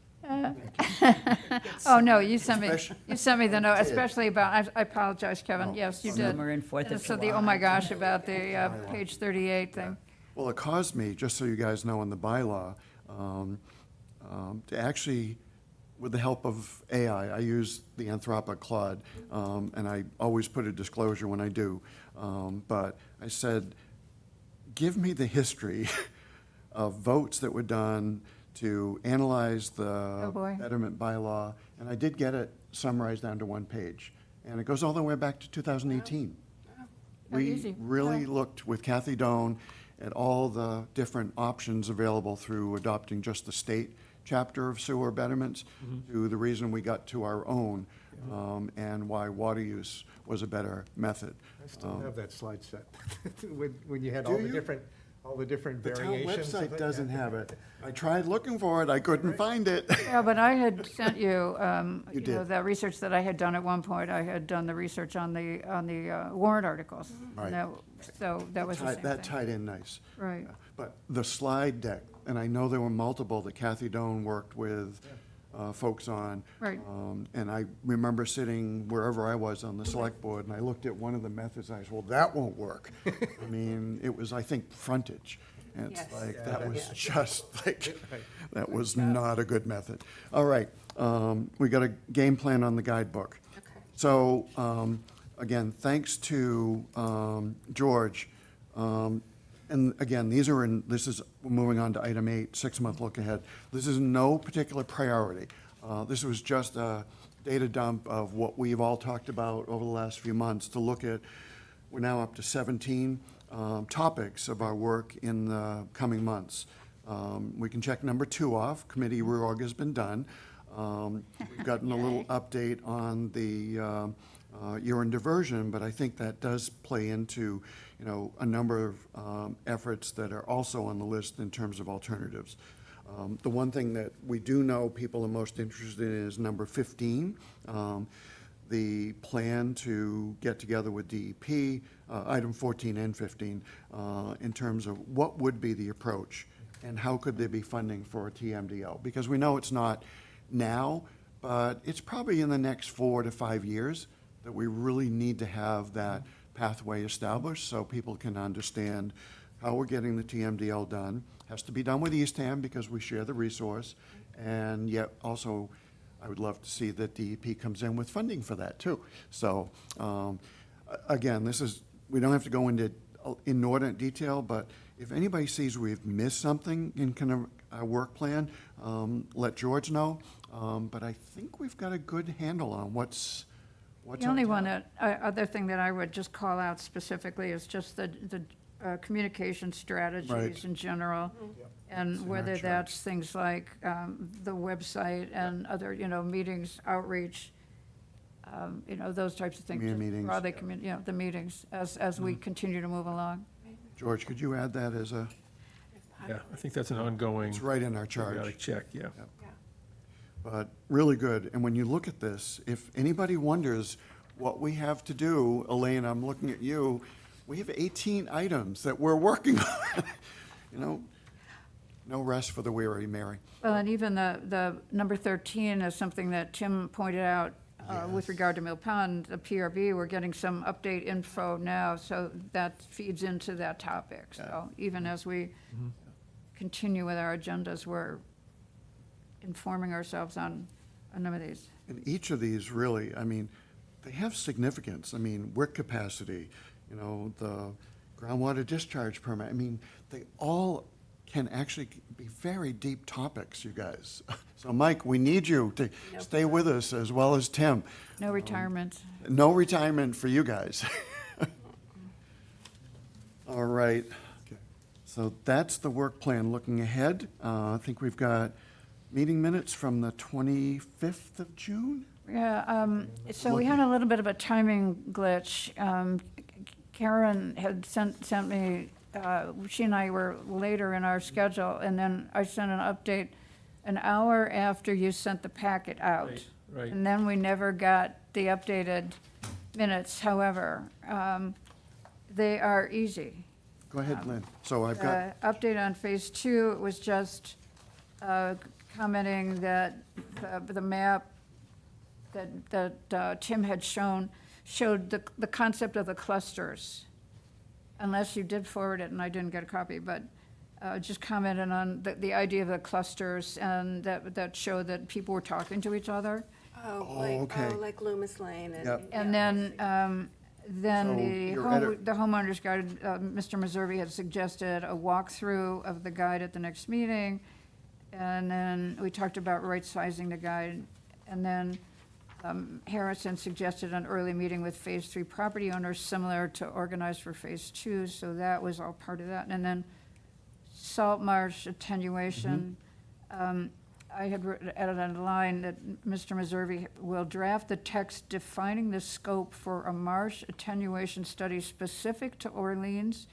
Oh, no, you sent me the note, I did. especially about, I apologize, Kevin, Oh, yes, you did. Summer and 4th of So the, July. oh my gosh, about the page 38 thing. Well, it caused me, just so you guys know in the bylaw, to actually, with the help of AI, I use the Anthropic Claude, and I always put a disclosure when I do. But I said, give me the history of votes that were done to analyze the boy. betterment bylaw, and I did get it summarized down to one page. And it goes all the way back to 2018. Oh, We easy. really Oh. looked with Kathy Doan at all the different options available through adopting just the state chapter of sewer betterments to the reason we got to our own, and why water use was a better method. I still have that slide set, when you had Do you? all the different The town variations. of website it. doesn't have it. I tried looking for it, I couldn't find it. Yeah, but I had sent you, You you know, did. that research that I had done at one point. I had done the research on the warrant articles. Right. So that was the same That thing. tied in nice. Right. But the slide deck, and I know there were multiple that Kathy Doan worked with folks on. Right. And I remember sitting wherever I was on the select board, and I looked at one of the methods, and I said, well, that won't work. I mean, it was, I think, frontage. And it's Yes. like, Yeah, that was that's- just like, that was not a good method. All right, we got a game plan on the guidebook. Okay. So, again, thanks to George. And again, this is, we're moving on to item 8, 6-month look ahead. This is no particular priority. This was just a data dump of what we've all talked about over the last few months to look at. We're now up to 17 topics of our work in the coming months. We can check number 2 off. Committee reorg has been done. We've gotten a little update on the urine diversion, but I think that does play into, you know, a number of efforts that are also on the list in terms of alternatives. The one thing that we do know people are most interested in is number 15, the plan to get together with DEP, item 14 and 15, in terms of what would be the approach and how could there be funding for a TMDL? Because we know it's not now, but it's probably in the next 4 to 5 years that we really need to have that pathway established so people can understand how we're getting the TMDL done. Has to be done with Eastham because we share the resource, and yet also I would love to see that DEP comes in with funding for that too. So again, we don't have to go into inordinate detail, but if anybody sees we've missed something in kind of our work plan, let George know. But I think we've got a good handle on what's The only one other thing that I would just call out specifically is just the communication strategies Right. in general. And whether that's things like the website and other, you know, meetings, outreach, you know, those types of things. Community meetings. Broadly, the meetings as we continue to move along. George, could you add that as a, Yeah, I think that's an ongoing. it's right in our charge. periodic check, yeah. But really good. And when you look at this, if anybody wonders what we have to do, Elaine, I'm looking at you, we have 18 items that we're working on. You know, no rest for the weary, Mary. Well, and even the number 13 is something that Tim pointed out with regard to Mill Pond, the PRB, we're getting some update info now, so that feeds into that topic. So even as we continue with our agendas, we're informing ourselves on a number of these. And each of these really, I mean, they have significance. I mean, work capacity, you know, the groundwater discharge permit. I mean, they all can actually be very deep topics, you guys. So Mike, we need you to stay with us as well as Tim. No retirement. No retirement for you guys. All right. So that's the work plan. Looking ahead, I think we've got meeting minutes from the 25th of June? Yeah, so we had a little bit of a timing glitch. Karen had sent me, she and I were later in our schedule, and then I sent an update an hour after you sent the packet out. Right. And then we never got the updated minutes. However, they are easy. Go ahead, Lynn. So I've got, Update on phase 2, it was just commenting that the map that Tim had showed the concept of the clusters. Unless you did forward it and I didn't get a copy, but just commented on the idea of the clusters and that showed that people were talking to each other. okay. Like Loomis Lane and. Yep. And then So your the homeowner's guide, Mr. Meserve had suggested a walkthrough of the guide at the next meeting. And then we talked about right-sizing the guide. And then Harrison suggested an early meeting with Phase 3 property owners, similar to organized for Phase 2, so that was all part of that. And then salt marsh attenuation. I had added on a line that Mr. Meserve will draft the text defining the scope for a marsh attenuation study specific to Orleans,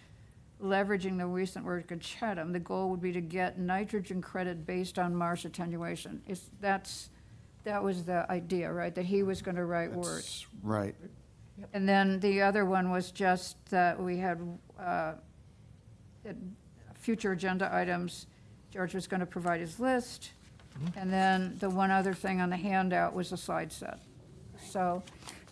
leveraging the recent work at Chatham. The goal would be to get nitrogen credit based on marsh attenuation. That was the idea, right? That he was going to write words. right. And then the other one was just that we had future agenda items. George was going to provide his list. And then the one other thing on the handout was a slide set. So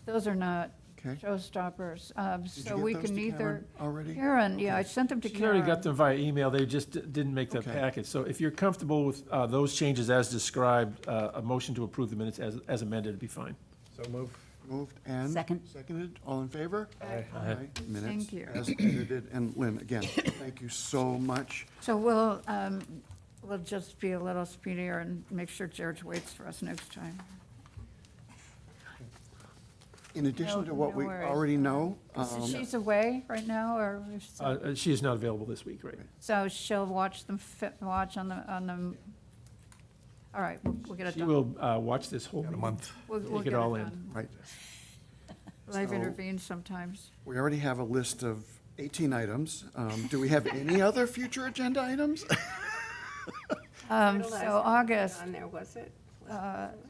those are not Okay. showstoppers. Did So you we get those can to either. Karen already? Karen, yeah, I sent them to She Karen. already got them via email, they just didn't make the Okay. packet. So if you're comfortable with those changes as described, a motion to approve the minutes as amended would be fine. So moved. Moved and? Second. Seconded, all in favor? Aye. Minutes Thank you. as edited. And Lynn, again, thank you so much. So we'll just be a little speedier and make sure George waits for us next time. In addition to what no we worries. already know, She's away right now, or, She is not available this week, right? so she'll watch on the, all right, we'll get it She done. will watch this whole meeting. month. We'll Take get it all done. in. right. Life So- intervenes sometimes. We already have a list of 18 items. Do we have any other future agenda items? Fertilizer So August, On there, was it?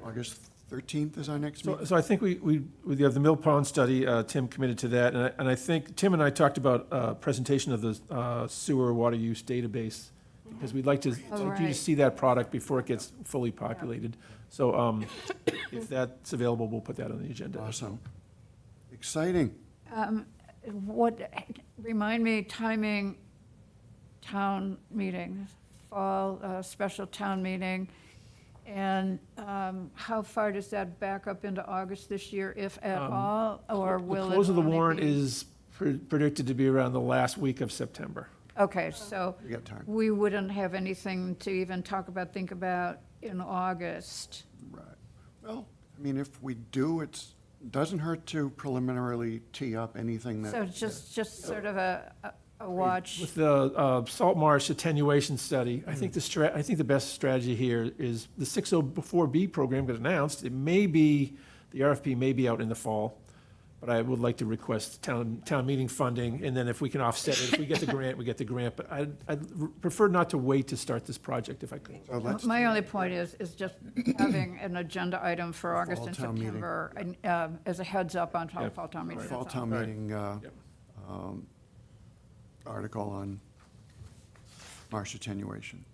August 13th is our next So, meeting. so I think we have the Mill Pond study, Tim committed to that, and I think Tim and I talked about presentation of the sewer water use database, because we'd like to, Oh, like you right. to see that product before it gets fully populated. So, if that's available, we'll put that on the agenda. Awesome. Exciting. what, remind me, timing, town meeting, fall, special town meeting, and how far does that back up into August this year, if at all, or will it The close of the only warrant be- is predicted to be around the last week of September. Okay, so We got time. we wouldn't have anything to even talk about, think about in August. Right. Well, I mean, if we do, doesn't hurt to preliminarily tee up anything that. So just sort of a watch. With the salt marsh attenuation study, I think I think the best strategy here is the 604B program got announced. It may be, the RFP may be out in the fall, but I would like to request town meeting funding, and then if we can offset it, if we get the grant, we get the grant. But I'd prefer not to wait to start this project if I could. So let's- My only point is just having an agenda item for August Fall and town meeting. September, and, as a heads up on Yeah. fall town meeting. Fall that's all. town meeting Yep. article on marsh attenuation.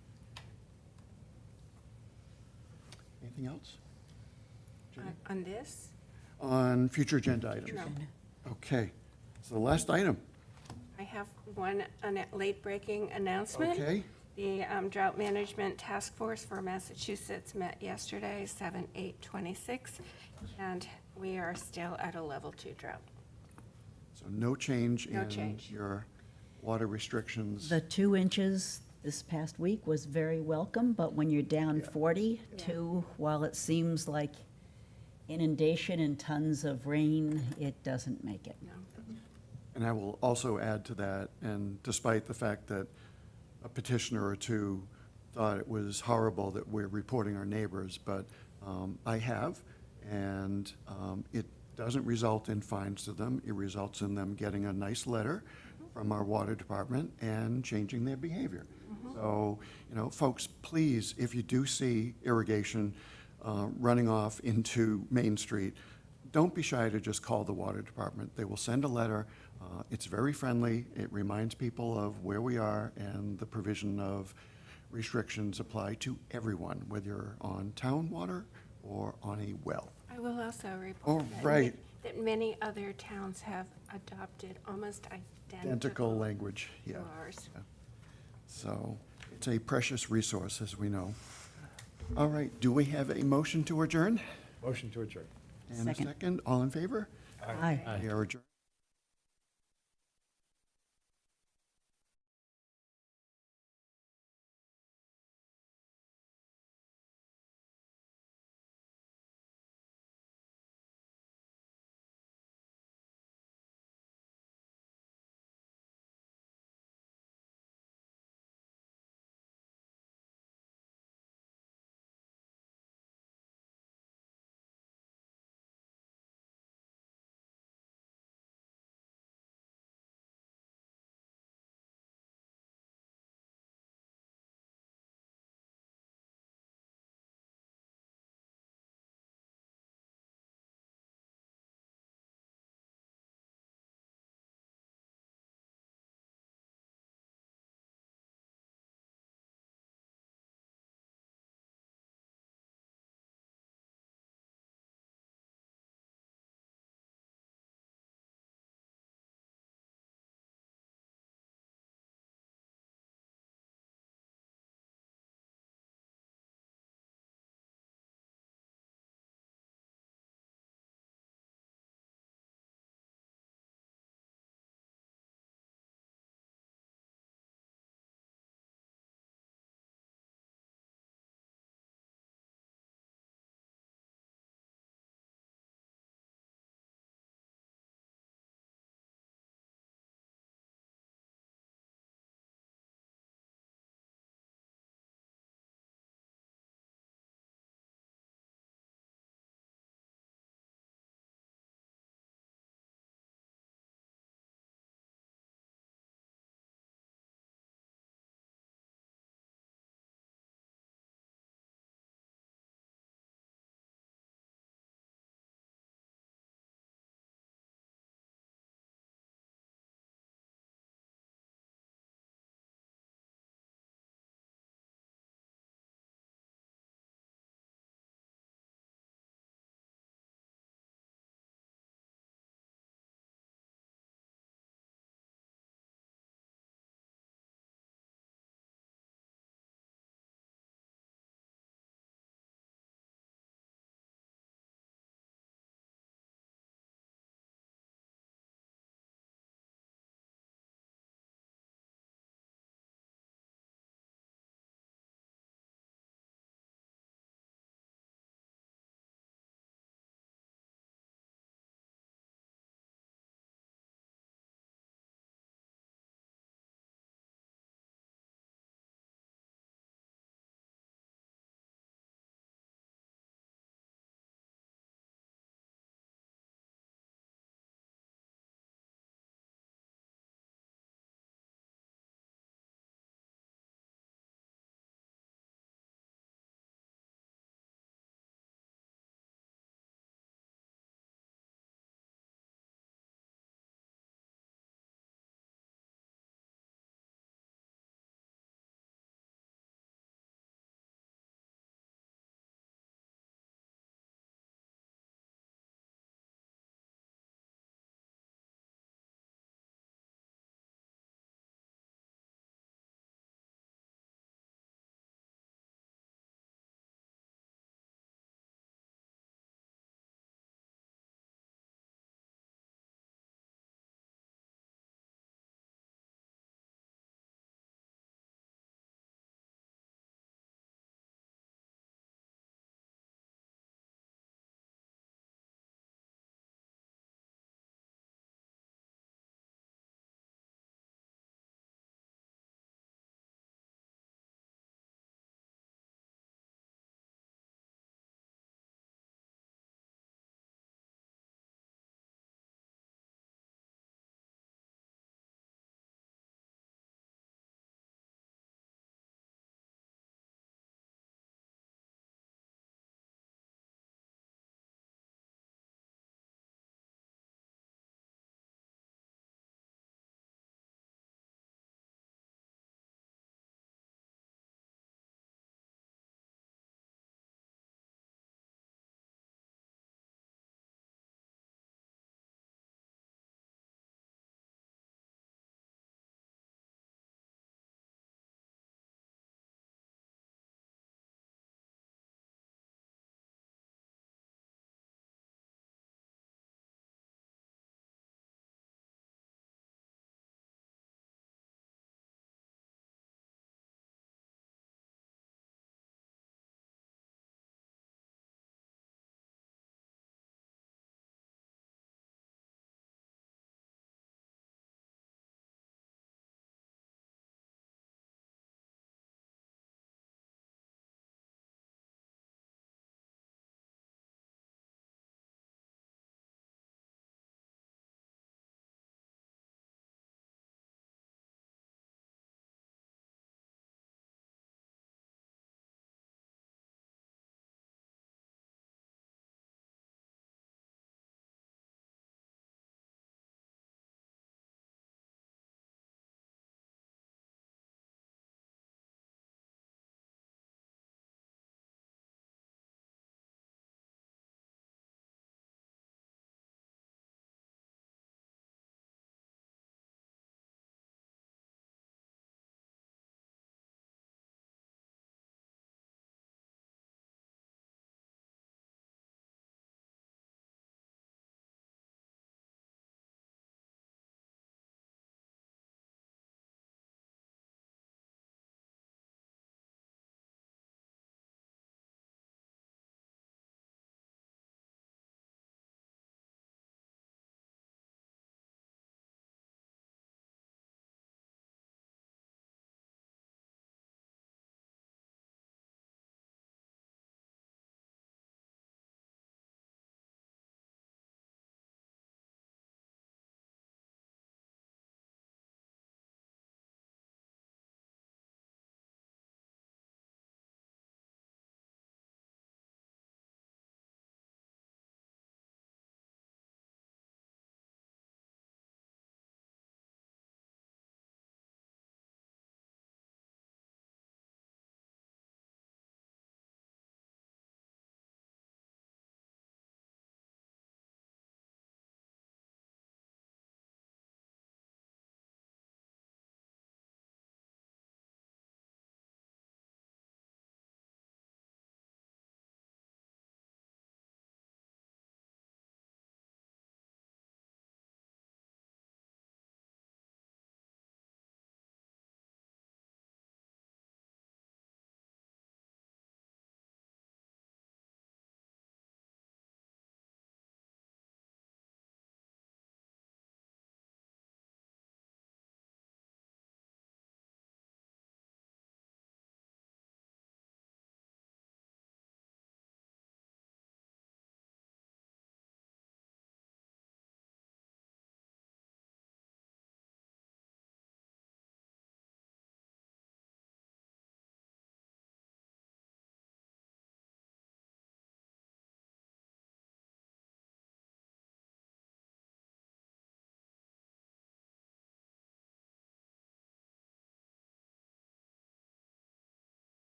Anything else? On this? On future agenda items? No. Okay, so the last item, I have one late-breaking announcement. okay? The Drought Management Task Force for Massachusetts met yesterday, 7/8/26, and we are still at a level 2 drought. So no change No in change. your water restrictions. The 2 inches this past week was very welcome, but when you're down 42, while it seems like inundation and tons of rain, it doesn't make it. No. And I will also add to that, and despite the fact that a petitioner or two thought it was horrible that we're reporting our neighbors, but I have, and it doesn't result in fines to them. It results in them getting a nice letter from our water department and changing their behavior. So, folks, please, if you do see irrigation running off into Main Street, don't be shy to just call the water department. They will send a letter. It's very friendly. It reminds people of where we are, and the provision of restrictions apply to everyone, whether you're on town water or on a well. I will also report Oh, right. that many other towns have adopted almost Identical identical language, to yeah. ours. So it's a precious resource, as we know. All right, do we have a motion to adjourn? Motion to adjourn. And a Second. second, all in favor? Aye. We are adjourned.